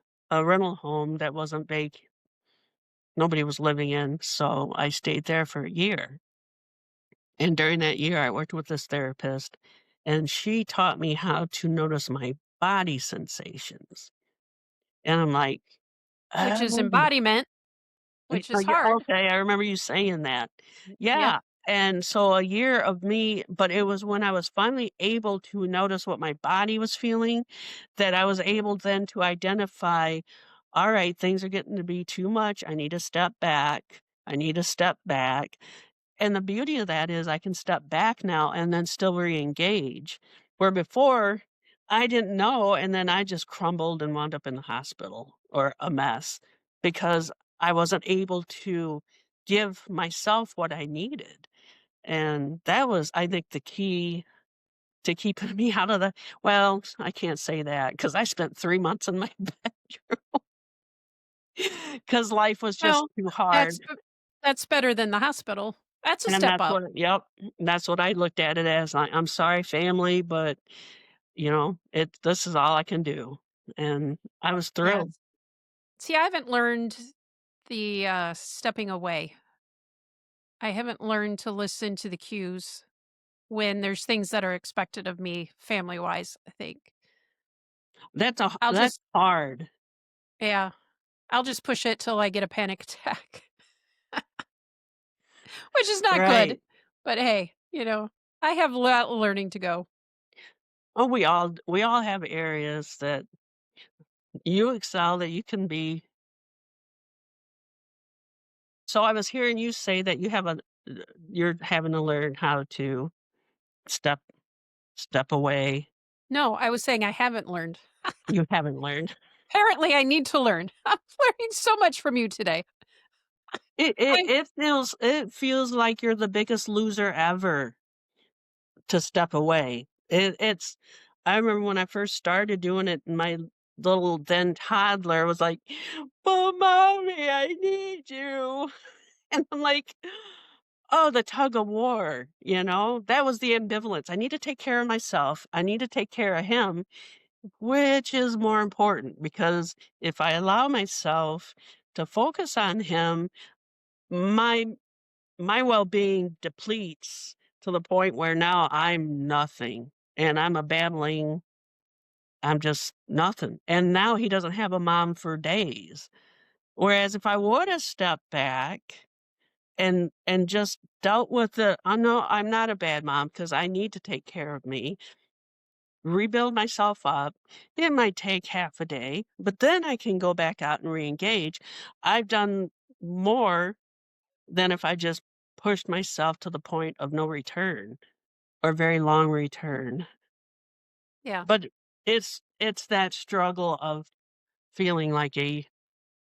rental home that wasn't nobody was living in, so I stayed there for a year, and during that year, I worked with this therapist, and she taught me how to notice my body sensations, and I'm like, which is "Oh." embodiment, which Oh, is yeah, hard. okay, I remember you saying that. Yep. Yeah, and so a year of me but it was when I was finally able to notice what my body was feeling, that I was able then to identify, "Alright, things are getting to be too much, I need to step back, I need to step back." And the beauty of that is I can step back now and then still reengage, where before, I didn't know, and then I just crumbled and wound up in the hospital or a mess because I wasn't able to give myself what I needed. And that was, I think, the key to keeping me out of the well, I can't say that because I spent 3 months in my bedroom because life was just Well, too hard. that's that's better than the hospital. That's a And step that's up. what yep, that's what I looked at it as. I'm sorry, family, but, this is all I can do. And I was thrilled. Yes. See, I haven't learned the, stepping away. I haven't learned to listen to the cues when there's things that are expected of me family-wise, I think. I'll That's just hard, yeah, I'll just push it till I get a panic attack, which is not good. right. But hey, I have a lot learning to go. Oh, we all have areas that you excel, that you can be so I was hearing you say that you're having to learn how to step step away. No, I was saying I haven't learned. You haven't learned. Apparently, I need to learn. I'm learning so much from you today. I It feels like you're the biggest loser ever to step away. I remember when I first started doing it, my little then toddler was like, "But mommy, I need you." And I'm like, "Oh, the tug of war," you know? That was the ambivalence. I need to take care of myself. I need to take care of him. Which is more important? Because if I allow myself to focus on him, my my well-being depletes to the point where now I'm nothing, and I'm just nothing, and now he doesn't have a mom for days. Whereas if I woulda stepped back and just dealt with the, "I know I'm not a bad mom because I need to take care of me," rebuild myself up. It might take half a day, but then I can go back out and reengage. I've done more than if I just pushed myself to the point of no return or very long return. yeah, But it's that struggle of feeling like a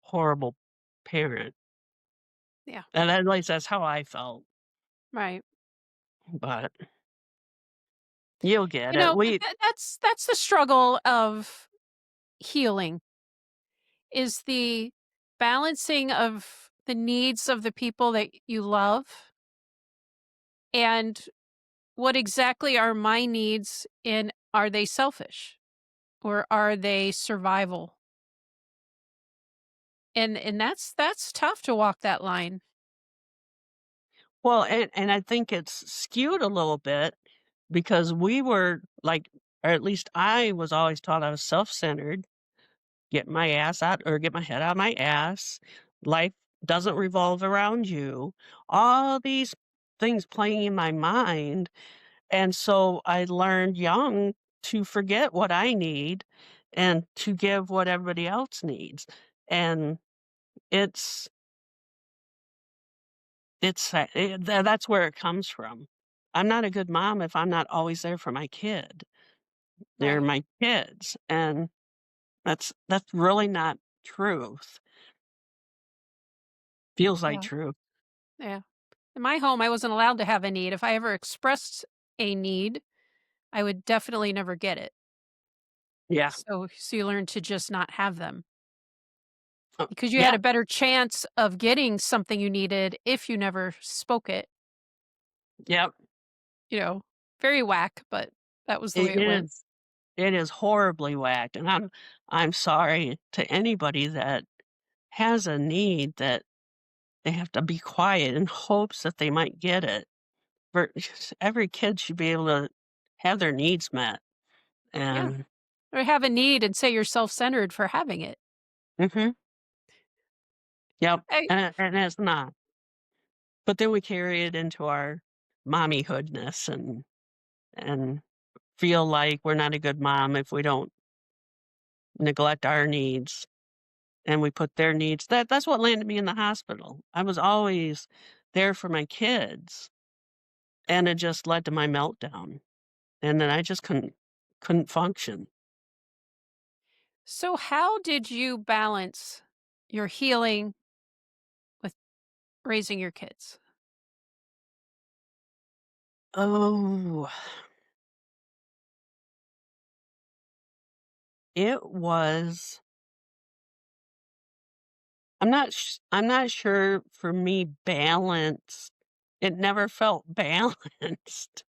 horrible parent. yeah, And at least that's how I felt. right. But you'll get You it. know, that's the struggle of healing is the balancing of the needs of the people that you love and what exactly are my needs and are they selfish or are they survival? And that's tough to walk that line. Well, and I think it's skewed a little bit because we were like, or at least I was always taught I was self-centered, get my ass out or get my head out of my ass. Life doesn't revolve around you. All these things playing in my mind. And so I learned young to forget what I need and to give what everybody else needs. And it's that's where it comes from. I'm not a good mom if I'm not always there for my kid. They're Right. my kids, and that's really not truth. Feels like Yeah. truth. Yeah. In my home, I wasn't allowed to have a need. If I ever expressed a need, I would definitely never get it. Yeah. So you learn to just not have them. because you had Yeah, a better chance of getting something you needed if you never spoke it, yep. you know? Very whack, but that was the way It it went. is. It is horribly whacked, and I'm sorry to anybody that has a need that they have to be quiet in hopes that they might get it. For every kid should be able to have their needs met, Yeah. and Or have a need and say you're self-centered for having it. mhm, yep, I and it's not. But then we carry it into our mommyhoodness and feel like we're not a good mom if we don't neglect our needs and we put their needs that's what landed me in the hospital. I was always there for my kids, and it just led to my meltdown, and then I just couldn't function. So how did you balance your healing with raising your kids? Oh, it was I'm not sure for me balance. It never felt balanced.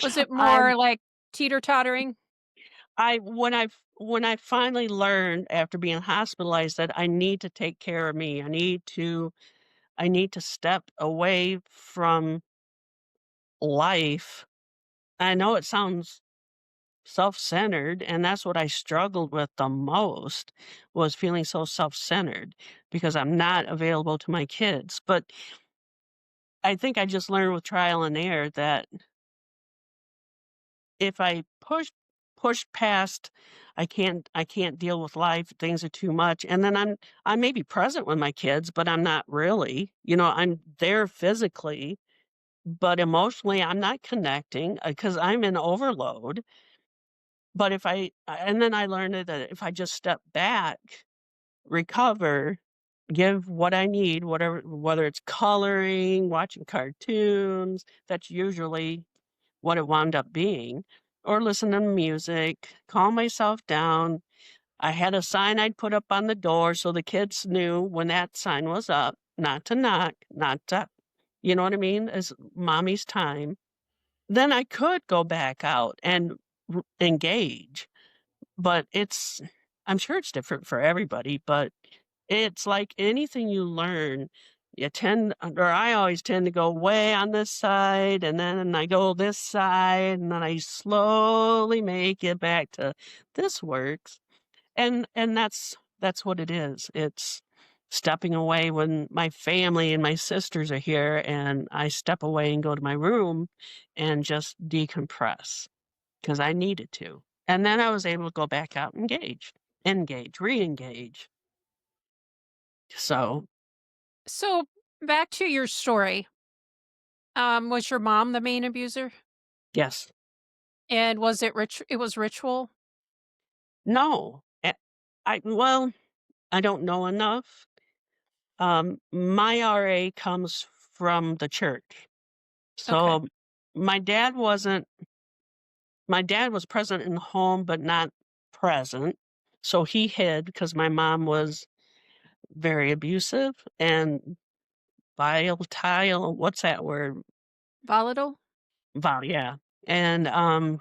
Was it I more like teeter-tottering? when I finally learned after being hospitalized that I need to take care of me, I need to step away from life. I know it sounds self-centered, and that's what I struggled with the most was feeling so self-centered because I'm not available to my kids. But I think I just learned with trial and error that if I push past, I can't deal with life, things are too much, and then I may be present with my kids, but I'm not really. You know, I'm there physically, but emotionally, I'm not connecting, because 'cause I'm in overload. But if I and then I learned that if I just step back, recover, give what I need, whether it's coloring, watching cartoons, that's usually what it wound up being, or listen to music, calm myself down. I had a sign I'd put up on the door so the kids knew when that sign was up, not to knock, not to, you know what I mean? It's mommy's time. Then I could go back out and engage, but I'm sure it's different for everybody, but it's like anything you learn, or I always tend to go way on this side, and then I go this side, and then I slowly make it back to this works. And that's what it is. It's stepping away when my family and my sisters are here, and I step away and go to my room and just decompress because I needed to. And then I was able to go back out and re-engage. So, So, back to your story. Was your mom the main abuser? yes. And was it was ritual? No. Well, I don't know enough. My RA comes from the church. Okay. So my dad wasn't my dad was present in the home, but not present. So he hid because my mom was very abusive and volatile. What's that word? Volatile? Yeah. And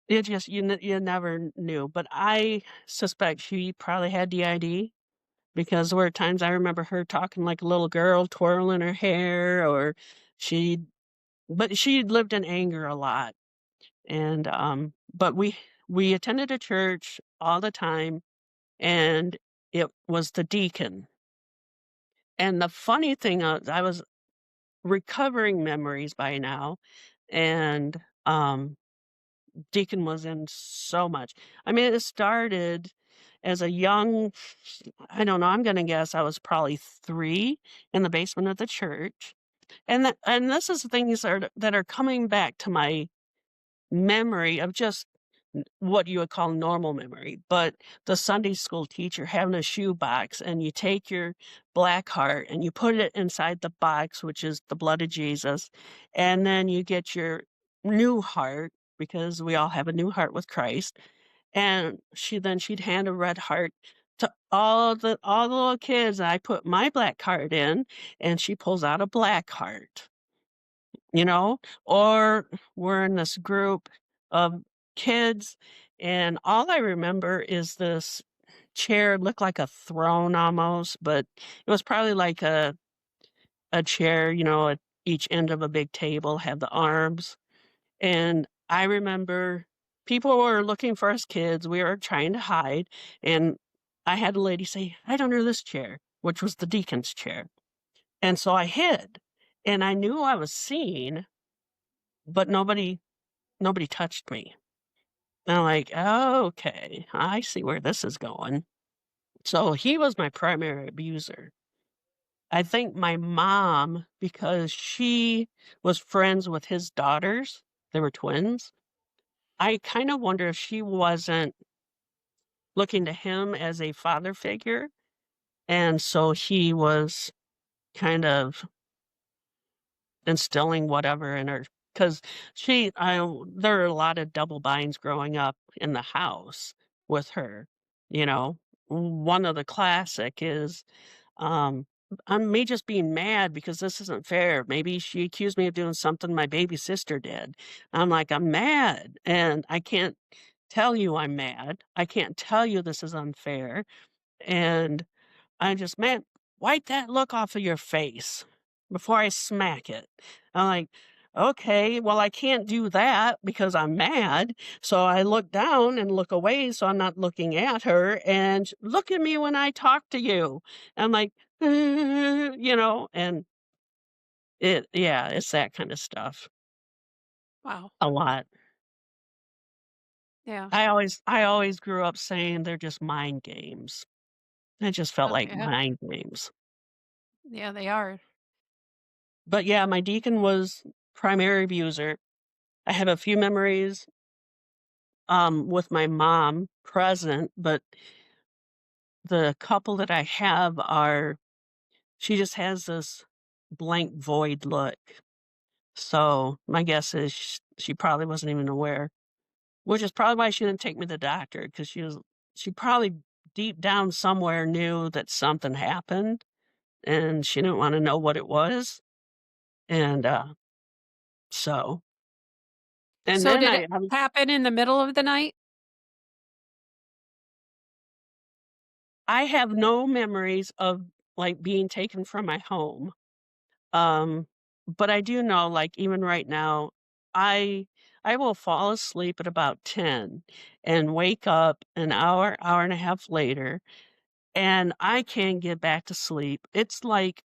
it just you never knew. But I suspect she probably had DID because there were times I remember her talking like a little girl, twirling her hair, or she but she lived in anger a lot. And but we attended a church all the time, and it was the deacon. And the funny thing, I was recovering memories by now, and deacon was in so much. I mean, it started as a young, I don't know, I'm gonna guess I was probably 3 in the basement of the church. And this is things that are coming back to my memory of just what you would call normal memory, but the Sunday school teacher having a shoe box, and you take your black heart and you put it inside the box, which is the blood of Jesus, and then you get your new heart because we all have a new heart with Christ. And she'd hand a red heart to all the little kids, I put my black card in, and she pulls out a black heart, you know? Or we're in this group of kids, and all I remember is this chair looked like a throne almost, but it was probably like a chair, at each end of a big table, had the arms. And I remember people were looking for us kids. We were trying to hide. And I had a lady say, "Hide under this chair," which was the deacon's chair. And so I hid. And I knew I was seen, but nobody touched me. And I'm like, "Oh, okay, I see where this is going." So he was my primary abuser. I think my mom, because she was friends with his daughters, they were twins. I kind of wonder if she wasn't looking to him as a father figure, and so he was kind of instilling whatever in her. Because there are a lot of double binds growing up in the house with her, you know? One of the classic is, um, I'm me just being mad because this isn't fair. Maybe she accused me of doing something my baby sister did. I'm like, "I'm mad, and I can't tell you I'm mad. I can't tell you this is unfair, and I just, man, wipe that look off of your face before I smack it." I'm like, "Okay, well, I can't do that because I'm mad." So I look down and look away so I'm not looking at her, and "Look at me when I talk to you." I'm like, and yeah, it's that kind of stuff Wow. a lot. Yeah. I always grew up saying they're just mind games. It just felt Oh, like yeah. mind games. Yeah, they are. But yeah, my deacon was primary abuser. I have a few memories with my mom present, but the couple that I have are she just has this blank void look. So my guess is she probably wasn't even aware, which is probably why she didn't take me to the doctor because she probably deep down somewhere knew that something happened and she didn't want to know what it was. And so and So then did it happen in the middle of the night? I have no memories of, like, being taken from my home, um, but I do know, like, even right now, I I will fall asleep at about 10 and wake up an hour, hour and a half later, and I can't get back to sleep. It's like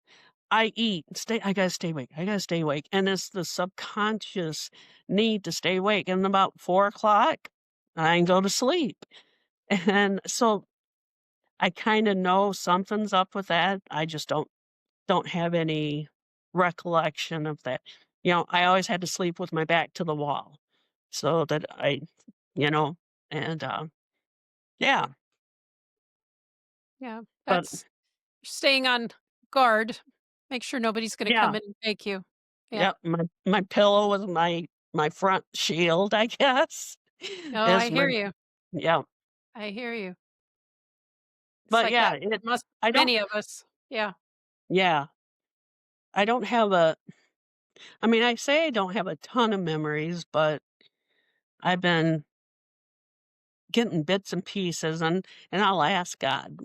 I eat, I gotta stay awake, I gotta stay awake, and it's the subconscious need to stay awake, and about 4 o'clock, I go to sleep, and so I kinda know something's up with that, I just don't have any recollection of that. I always had to sleep with my back to the wall so that you know, and, yeah, Yeah, but that's staying on guard. Make sure nobody's gonna come yeah, in and take you. Yeah. yep, my pillow was my front shield, I guess, Oh, I is my hear you. yeah, I hear you. It's but like yeah, that for must I don't many of us. Yeah. yeah, I don't have I mean, I say I don't have a ton of memories, but I've been getting bits and pieces, and I'll ask God,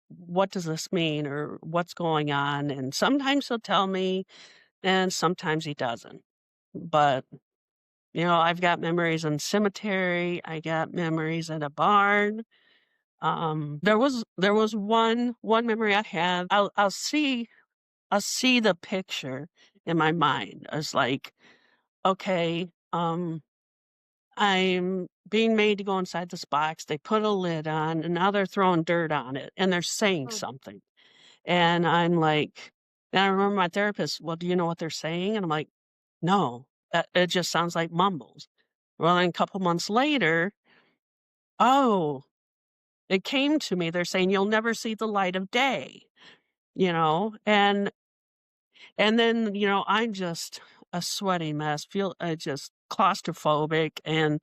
What does this mean?" or "What's going on?" And sometimes he'll tell me, and sometimes he doesn't. But, I've got memories in cemetery, I got memories in a barn. There was one memory I have. I'll see the picture in my mind. It's like, okay, I'm being made to go inside this box. They put a lid on, and now they're throwing dirt on it, and they're saying Mm. something. And I'm like, and I remember my therapist, "Well, do you know what they're saying?" And I'm like, "No, it just sounds like mumbles." Well, then a couple months later, oh, it came to me. They're saying, "You'll never see the light of day," and then, I'm just a sweaty mess, feel just claustrophobic, and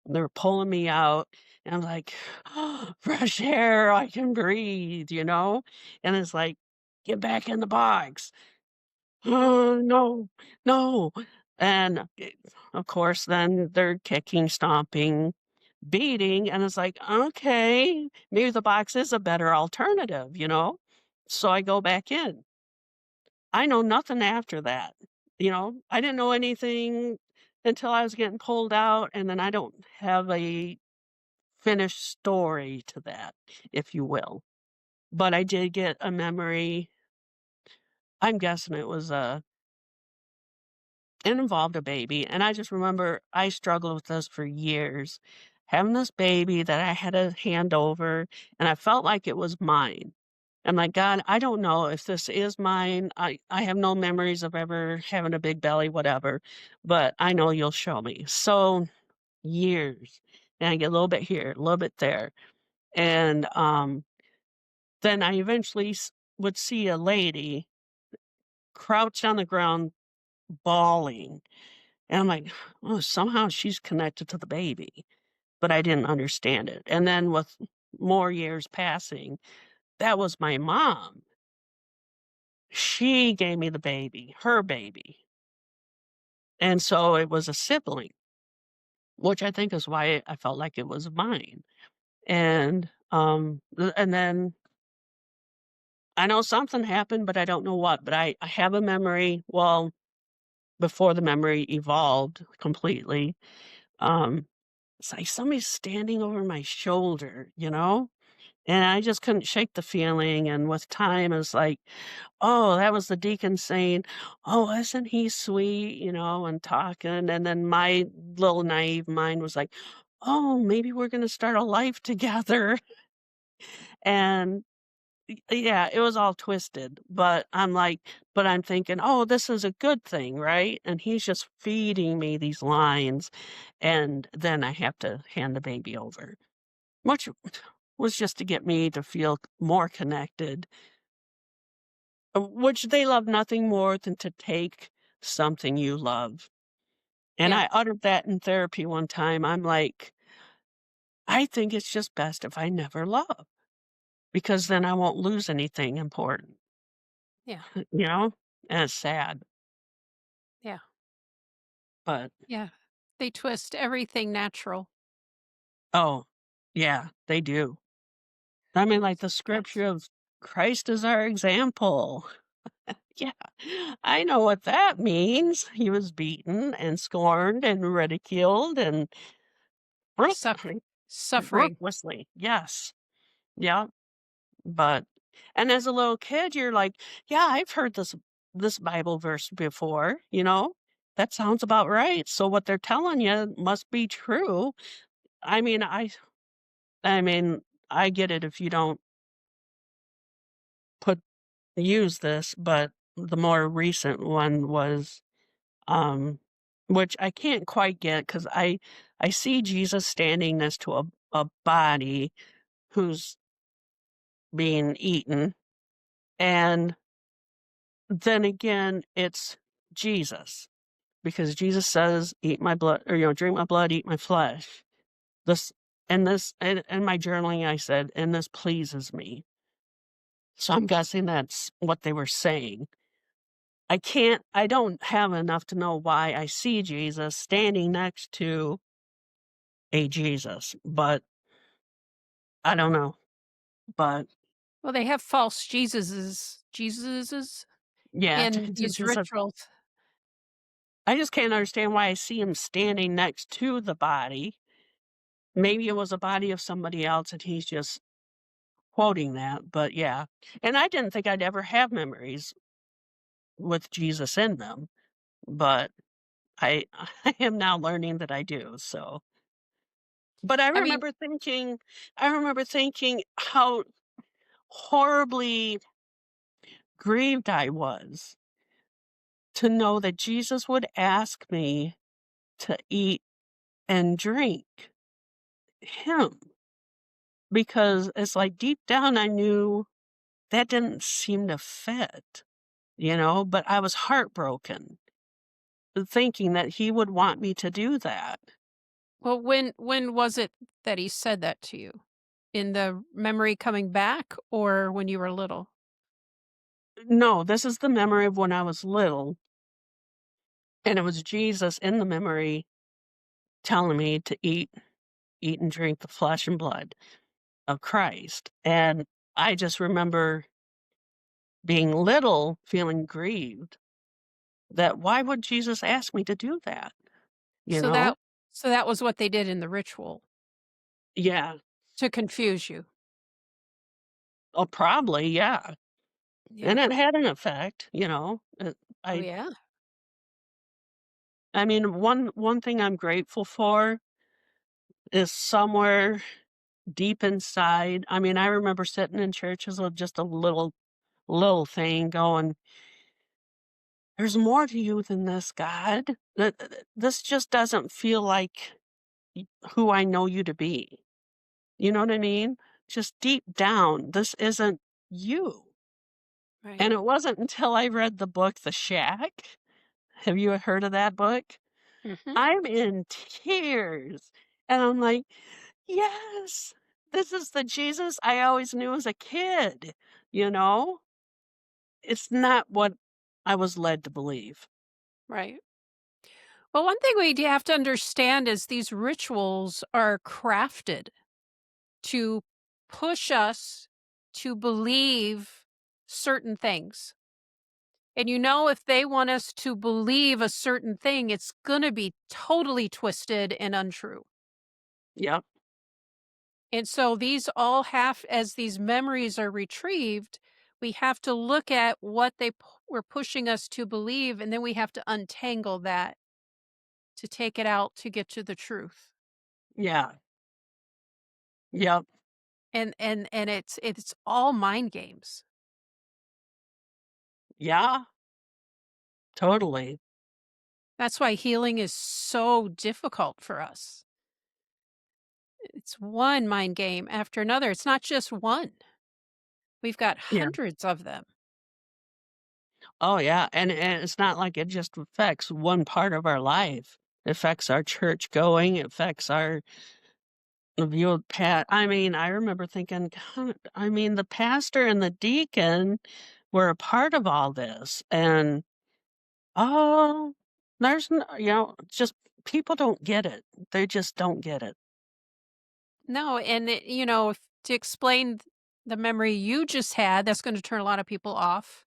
They were pulling me out, and I'm like, "Oh, fresh air, I can breathe," you know? And it's like, "Get back in the box." "Oh, no, no." And, of course, then they're kicking, stomping, beating, and it's like, "Okay, maybe the box is a better alternative," you know? So I go back in. I know nothing after that, you know? I didn't know anything until I was getting pulled out, and then I don't have a finished story to that, if you will. But I did get a memory. I'm guessing it involved a baby, and I just remember I struggled with this for years, having this baby that I had to hand over, and I felt like it was mine. I'm like, "God, I don't know if this is mine. I have no memories of ever having a big belly, whatever, but I know you'll show me." So, years, and I get a little bit here, a little bit there, and, then I eventually would see a lady crouched on the ground bawling, and I'm like, "Oh, somehow she's connected to the baby," but I didn't understand it, and then with more years passing, that was my mom. She gave me the baby, her baby, and so it was a sibling, which I think is why I felt like it was mine, and then I know something happened, but I don't know what, but I have a memory, well, before the memory evolved completely, um, it's like somebody's standing over my shoulder, you know? And I just couldn't shake the feeling, and with time, it's like, "Oh, that was the deacon saying, 'Oh, isn't he sweet?'" You know, and talking, and then my little naive mind was like, "Oh, maybe we're gonna start a life together." And yeah, it was all twisted, but I'm thinking, "Oh, this is a good thing, right?" And he's just feeding me these lines, and then I have to hand the baby over, which was just to get me to feel more connected, which they love nothing more than to take something you love. And Yeah. I uttered that in therapy one time. I'm like, "I think it's just best if I never love, because then I won't lose anything important." Yeah. You know? And it's sad, Yeah. but Yeah. They twist everything natural. oh, yeah, they do. I mean, like the Yes. scripture of Christ is our example. Yeah, I know what that means. He was beaten and scorned and ridiculed and ruth Suffering. Suffering. ruthlessly. Yes. Yeah. But and as a little kid, you're like, "Yeah, I've heard this Bible verse before, you know? That sounds about right. So what they're telling you must be true." I mean, I mean, I get it if you don't put use this, but the more recent one was, um which I can't quite get because I see Jesus standing next to a body who's being eaten, and then again, it's Jesus, because Jesus says, "Eat my blood," or, "Drink my blood, eat my flesh." This this and in my journaling, I said, "And this pleases me." So I'm guessing that's what they were saying. I don't have enough to know why I see Jesus standing next to a Jesus, but I don't know. But Well, they have false Jesuses yeah, in these rituals. I just can't understand why I see him standing next to the body. Maybe it was a body of somebody else and he's just quoting that, but yeah. And I didn't think I'd ever have memories with Jesus in them, but I I am now learning that I do, so but I mean, I remember thinking how horribly grieved I was to know that Jesus would ask me to eat and drink him, because it's like deep down I knew that didn't seem to fit, but I was heartbroken thinking that he would want me to do that. Well, when was it that he said that to you? In the memory coming back or when you were little? No, this is the memory of when I was little, and it was Jesus in the memory telling me to eat and drink the flesh and blood of Christ. And I just remember being little, feeling grieved that why would Jesus ask me to do that? You So know? that was what they did in the ritual Yeah. to confuse you. Oh, probably, yeah. Yeah. And it had an effect, you know. Oh, I yeah. I mean, one thing I'm grateful for is somewhere deep inside. I mean, I remember sitting in church as just a little thing going, there's more to you than this, God. This just doesn't feel like who I know you to be. You know what I mean? Just deep down, this isn't you. Right. And it wasn't until I read the book The Shack. Have you heard of that book? Mhm. I'm in tears. And I'm like, yes, this is the Jesus I always knew as a kid, you know? It's not what I was led to believe. Right. Well, one thing we do have to understand is these rituals are crafted to push us to believe certain things. And if they want us to believe a certain thing, it's going to be totally twisted and untrue. Yep. And so these all have, as these memories are retrieved, we have to look at what were pushing us to believe, and then we have to untangle that to take it out to get to the truth. Yeah. Yep. And it's all mind games. Yeah. Totally. That's why healing is so difficult for us. It's one mind game after another. It's not just one. We've got Yeah. hundreds of them. Oh, yeah. And it's not like it just affects one part of our life. It affects our church going, it affects our view of I mean, I remember thinking, God, I mean, the pastor and the deacon were a part of all this. And oh, just people don't get it. They just don't get it. No, and to explain the memory you just had, that's going to turn a lot of people off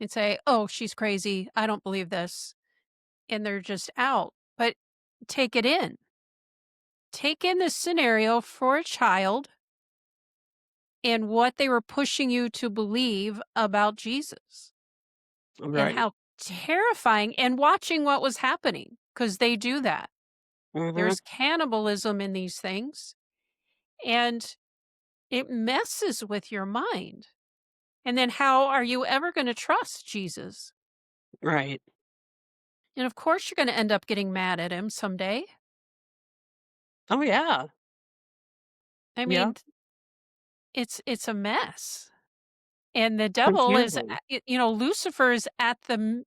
and say, "Oh, she's crazy. I don't believe this." And they're just out. But take it in. Take in this scenario for a child and what they were pushing you to believe about Jesus and Right. how terrifying, and watching what was happening, because they do that. Hmm. There's cannibalism in these things, and it messes with your mind. And then how are you ever going to trust Jesus? Right. And of course, you're going to end up getting mad at him someday. Oh, yeah. I Yeah. mean, it's a mess. And the devil is, Confusing. Lucifer is at the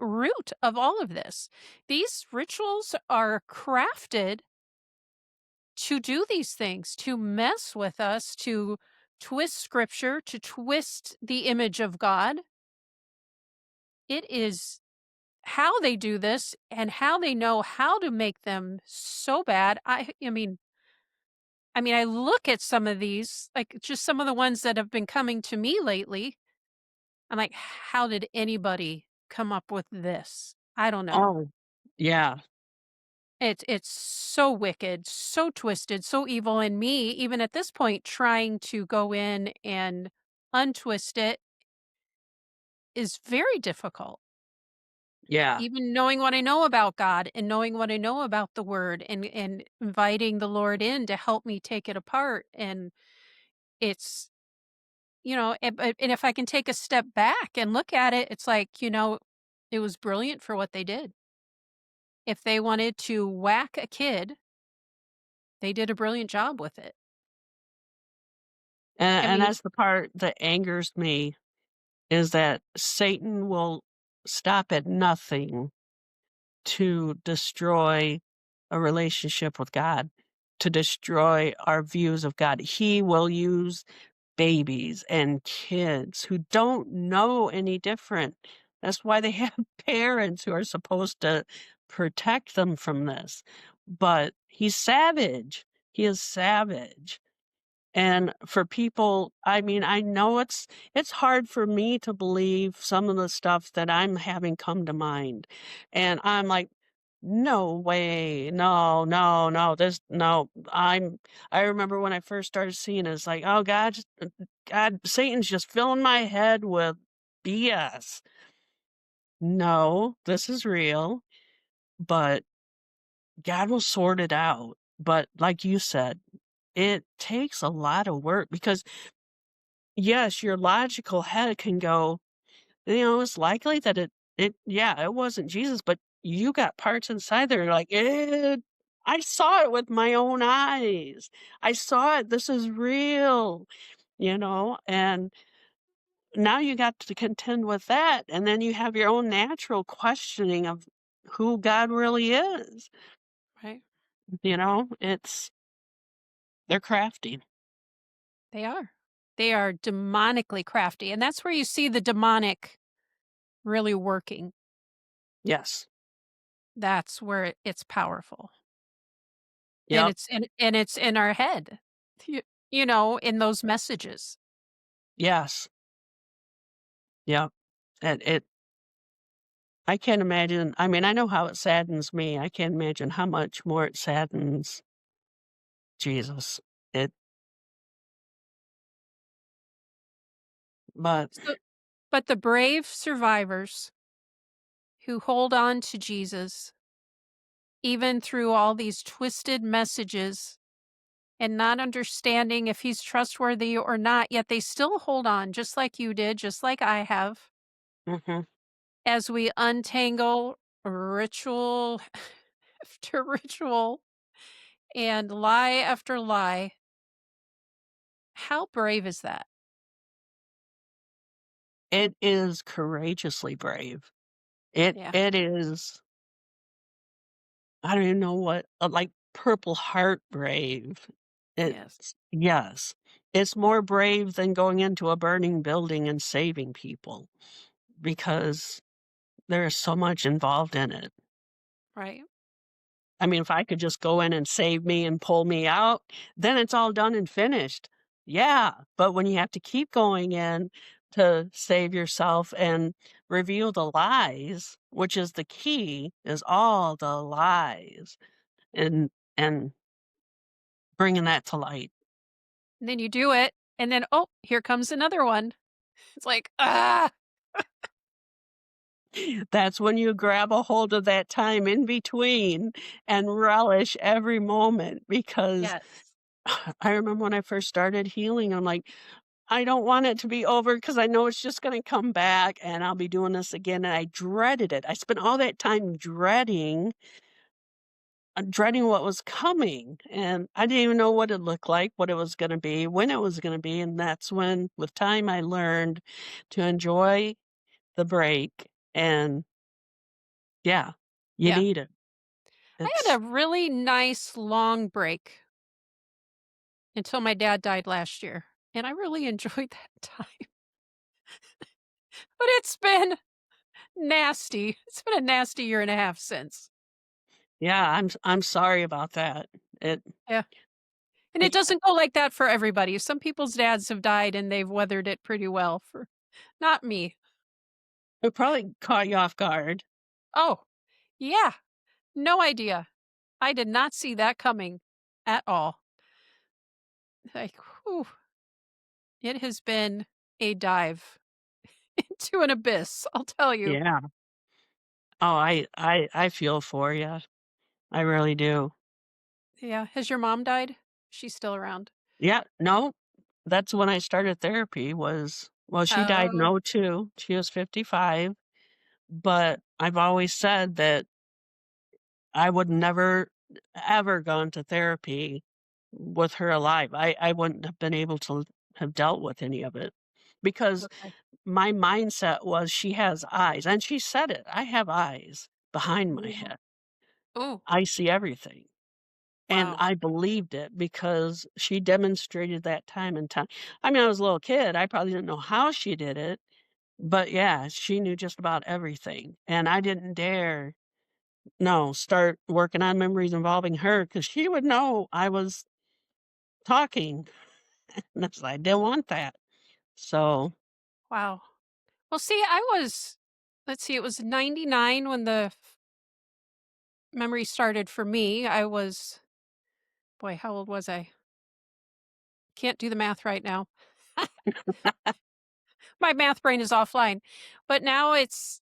root of all of this. These rituals are crafted to do these things, to mess with us, to twist scripture, to twist the image of God. It is how they do this and how they know how to make them so bad. I mean, I look at some of these, like just some of the ones that have been coming to me lately. I'm like, how did anybody come up with this? I don't know. Oh, yeah. It's so wicked, so twisted, so evil, and me, even at this point, trying to go in and untwist it is very difficult. Yeah. Even knowing what I know about God and knowing what I know about the word, and inviting the Lord in to help me take it apart. And it's, and if I can take a step back and look at it, it's like, it was brilliant for what they did. If they wanted to whack a kid, they did a brilliant job with it. I And mean, that's the part that angers me is that Satan will stop at nothing to destroy a relationship with God to destroy our views of God. He will use babies and kids who don't know any different. That's why they have parents who are supposed to protect them from this. But he's savage. He is savage. And for people, I mean, I know it's hard for me to believe some of the stuff that I'm having come to mind. And I'm like, no way. No, no, no. This no. I remember when I first started seeing it, it's like, oh God, Satan's just filling my head with BS. No, this is real, but God will sort it out. But like you said, it takes a lot of work because yes, your logical head can go, it's likely that it wasn't Jesus, but you got parts inside there like, I saw it with my own eyes. I saw it. This is real, and now you got to contend with that. And then you have your own natural questioning of who God really is. Right. They're crafty. They are. They are demonically crafty. And that's where you see the demonic really working. Yes. That's where it's powerful. And Yep. it's in our head. You, in those messages. Yes. Yep. And I can't imagine. I mean, I know how it saddens me. I can't imagine how much more it saddens Jesus. It but So, but the brave survivors who hold on to Jesus, even through all these twisted messages and not understanding if he's trustworthy or not, yet they still hold on, just like you did, just like I have, mhm. as we untangle ritual after ritual and lie after lie. How brave is that? It is courageously brave. It Yeah. it is I don't even know what like Purple Heart brave. Yes. It's yes. It's more brave than going into a burning building and saving people because there is so much involved in it. Right. I mean, if I could just go in and save me and pull me out, then it's all done and finished. Yeah, but when you have to keep going in to save yourself and reveal the lies, which is the key, is all the lies and bringing that to light. And then you do it, and then, oh, here comes another one. It's like, ah, That's when you grab a hold of that time in between and relish every moment because yes. I remember when I first started healing, I'm like, I don't want it to be over because I know it's just gonna come back and I'll be doing this again, and I dreaded it. I spent all that time dreading what was coming, and I didn't even know what it looked like, what it was gonna be, when it was gonna be, and that's when, with time, I learned to enjoy the break, and yeah, you Yeah. need it. I had It's a really nice long break until my dad died last year, and I really enjoyed that time. But it's been nasty. It's been a nasty year and a half since. yeah, I'm sorry about that. It Yeah. And it doesn't go like that for everybody. Some people's dads have died and they've weathered it pretty well for not me. it probably caught you off guard. Oh, yeah. No idea. I did not see that coming at all. Like, whew, it has been a dive into an abyss, I'll tell you. Yeah. Oh, I feel for you. I really do. Yeah. Has your mom died? She's still around. Yeah, no, that's when I started therapy well, she died in Oh, '02. She was 55, but I've always said that I would never, ever gone to therapy with her alive. I wouldn't have been able to have dealt with any of it because okay. my mindset was she has eyes, and she said it, "I have eyes behind my Yeah. head." Oh, I see everything. And wow. I believed it because she demonstrated that time and time. I mean, I was a little kid, I probably didn't know how she did it, but yeah, she knew just about everything, and I didn't dare, no, start working on memories involving her because she would know I was talking, and I didn't want that. So, Wow. Well, see, let's see, it was 99 when the memory started for me. Boy, how old was I? Can't do the math right now. My math brain is offline. But now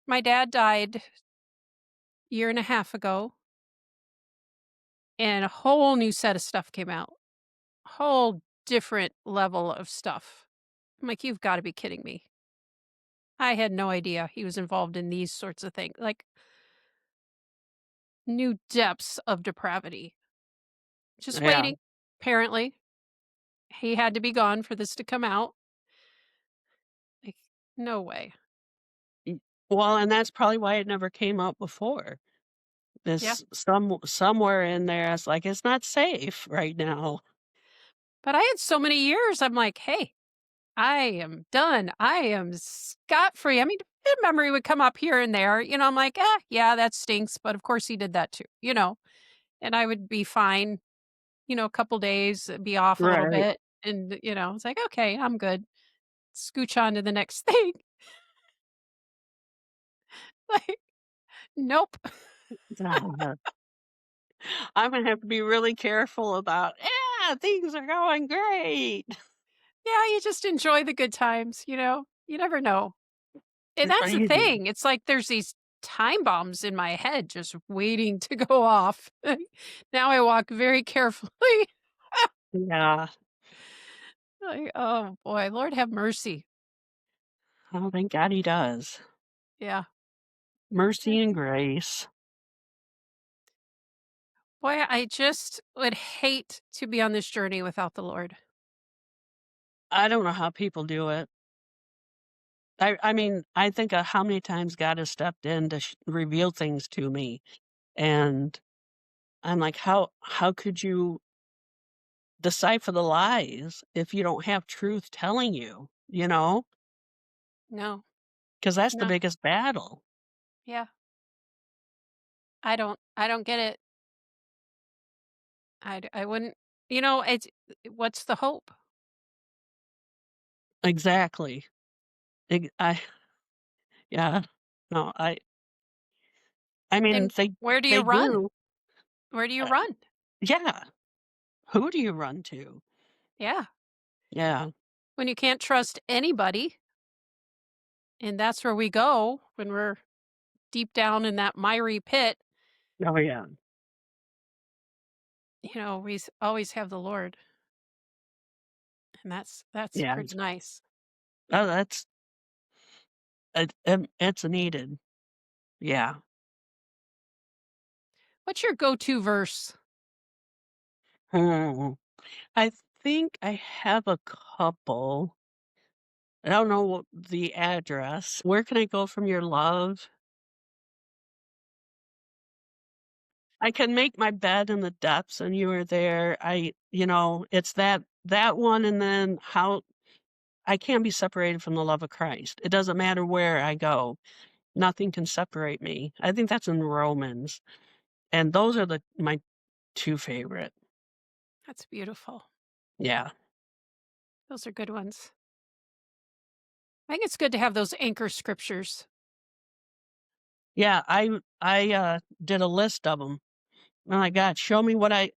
my dad died year and a half ago, and a whole new set of stuff came out. Whole different level of stuff. I'm like, you've got to be kidding me. I had no idea he was involved in these sorts of things, like new depths of depravity. Just yeah. waiting. Apparently, he had to be gone for this to come out. Like, no way. Y Well, and that's probably why it never came out before. Yeah. This somewhere in there, it's like, "It's not safe right now." But I had so many years. I'm like, hey, I am done. I am scot free. I mean, a memory would come up here and there. I'm like, yeah, that stinks. But of course he did that too. And I would be fine, a couple days, be off a little Right. bit. And, it's like, okay, I'm good. Scooch on to the next thing. Like, nope. I'm gonna have to be really careful about, "Yeah, things are going great." Yeah, you just enjoy the good times. You never know. And Or that's the you do. thing. It's like there's these time bombs in my head just waiting to go off. Now I walk very carefully. Yeah. Like, oh boy, Lord have mercy. Oh, thank God he does. Yeah. Mercy and grace. Boy, I just would hate to be on this journey without the Lord. I don't know how people do it. I mean, I think of how many times God has stepped in to reveal things to me, and I'm like, how could you decipher the lies if you don't have truth telling you, you know? No, Because that's the no. biggest battle. Yeah. I don't get it. I wouldn't, it's what's the hope? Exactly. I yeah. No, I mean, And where do you they run? do. Where do you Uh, run? yeah. Who do you run to? Yeah. Yeah. When you can't trust anybody, and that's where we go when we're deep down in that miry pit, Oh, yeah. always have the Lord, and that's Yeah. pretty nice. Oh, that's it's needed. Yeah. What's your go-to verse? Hmm. I think I have a couple. I don't know the address. Where can I go from your love? I can make my bed in the depths and you are there. It's that one, and then how I can't be separated from the love of Christ. It doesn't matter where I go. Nothing can separate me. I think that's in Romans. And those are my 2 favorite. That's beautiful. Yeah. Those are good ones. I think it's good to have those anchor scriptures. Yeah, I did a list of them. Oh my god, show me what I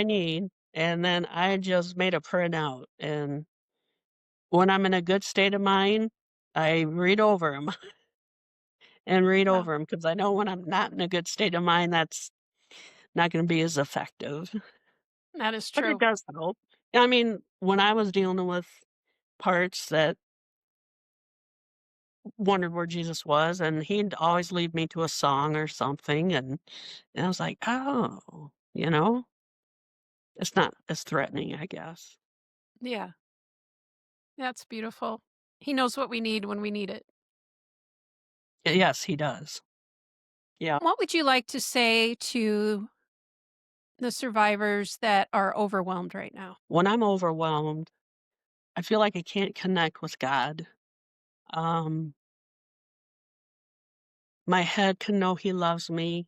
need, and then I just made a printout, and when I'm in a good state of mind, I read over them and read Wow, over them because I know when I'm not in a good state of mind, that's not gonna be as effective, that is but it true. does help. I mean, when I was dealing with parts that wondered where Jesus was, and he'd always lead me to a song or something, and I was like, "Oh," It's not as threatening, I guess. Yeah, that's beautiful. He knows what we need when we need it. Yes, he does. Yeah. What would you like to say to the survivors that are overwhelmed right now? When I'm overwhelmed, I feel like I can't connect with God. Um, my head can know He loves me,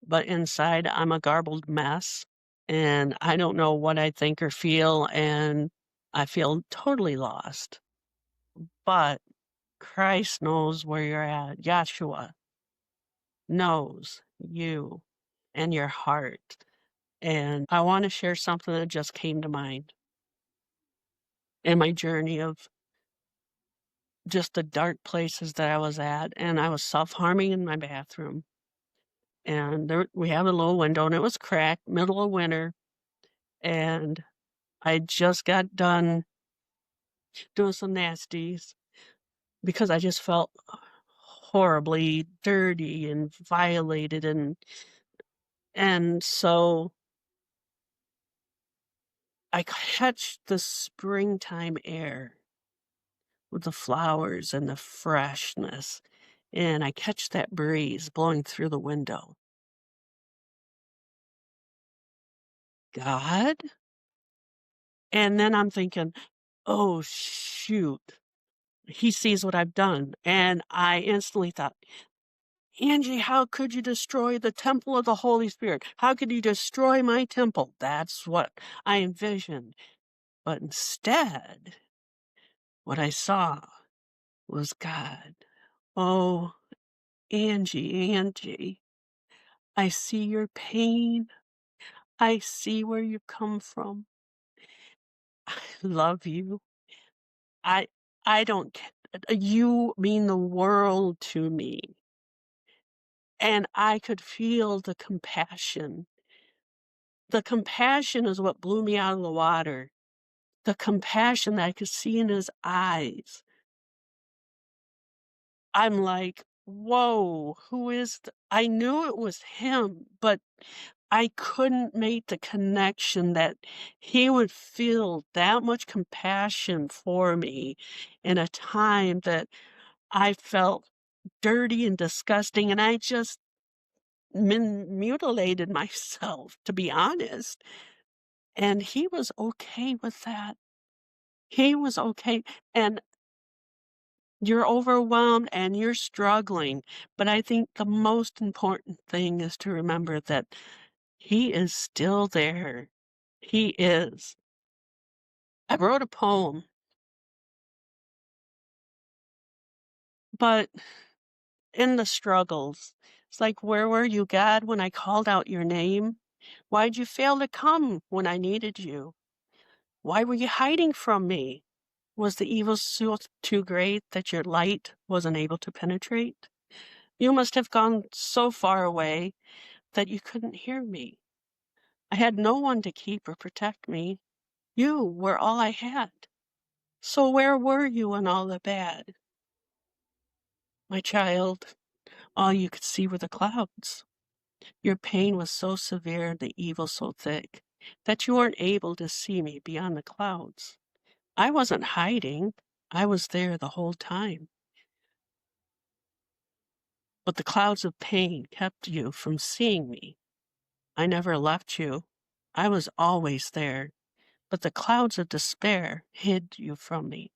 but inside I'm a garbled mess, and I don't know what I think or feel, and I feel totally lost. But Christ knows where you're at. Yahshua knows you and your heart. And I want to share something that just came to mind in my journey of just the dark places that I was at. And I was self harming in my bathroom. And there, we have a little window, and it was cracked, middle of winter. And I just got done doing some nasties because I just felt horribly dirty and violated. And so I catch the springtime air with the flowers and the freshness, and I catch that breeze blowing through the window. God? And then I'm thinking, "Oh, shoot. He sees what I've done." And I instantly thought, "Angie, how could you destroy the temple of the Holy Spirit? How could you destroy my temple?" That's what I envisioned. But instead, what I saw was God. "Oh, Angie, I see your pain. I see where you come from. I love you. I I don't you mean the world to me." And I could feel the compassion. The compassion is what blew me out of the water. The compassion that I could see in his eyes. I'm like, "Whoa, who is I knew it was him, but I couldn't make the connection that he would feel that much compassion for me in a time that I felt dirty and disgusting, and I just mutilated myself, to be honest, and he was okay with that. He was okay, and you're overwhelmed and you're struggling, but I think the most important thing is to remember that he is still there. He is. I wrote a poem, but in the struggles, it's like, "Where were you, God, when I called out your name? Why'd you fail to come when I needed you? Why were you hiding from me? Was the evil so too great that your light wasn't able to penetrate? You must have gone so far away that you couldn't hear me. I had no one to keep or protect me. You were all I had. So where were you in all the bad? My child, all you could see were the clouds. Your pain was so severe and the evil so thick that you weren't able to see me beyond the clouds. I wasn't hiding. I was there the whole time. But the clouds of pain kept you from seeing me. I never left you. I was always there. But the clouds of despair hid you from me.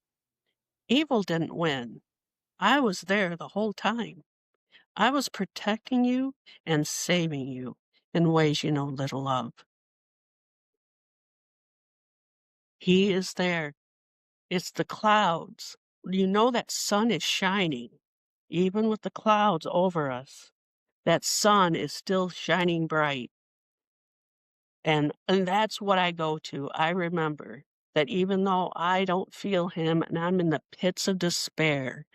Evil didn't win. I was there the whole time. I was protecting you and saving you in ways you know little of. He is there. It's the clouds. You know that sun is shining, even with the clouds over us. That sun is still shining bright. And that's what I go to. I remember that even though I don't feel him and I'm in the pits of despair,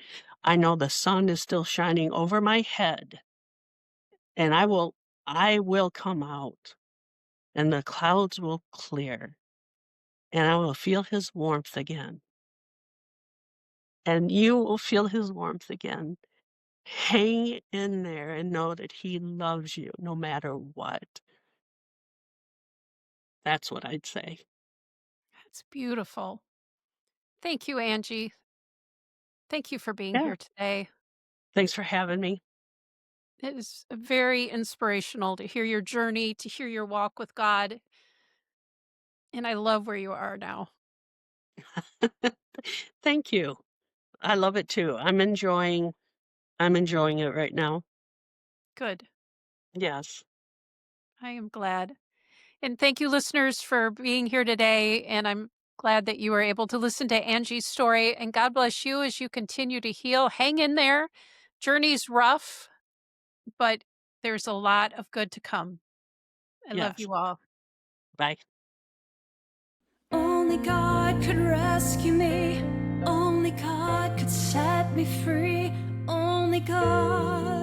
I know the sun is still shining over my head, and I will come out, and the clouds will clear, and I will feel his warmth again. And you will feel his warmth again. Hang in there and know that he loves you no matter what. That's what I'd say. That's beautiful. Thank you, Angie. Thank you for being Yeah. here today. Thanks for having me. It is very inspirational to hear your journey, to hear your walk with God. And I love where you are now. Thank you. I love it too. I'm enjoying it right now. Good. Yes. I am glad. And thank you, listeners, for being here today. And I'm glad that you were able to listen to Angie's story. And God bless you as you continue to heal. Hang in there. Journey's rough, but there's a lot of good to come. I love Yes. you all. Bye. Only God could rescue me. Only God could set me free. Only God.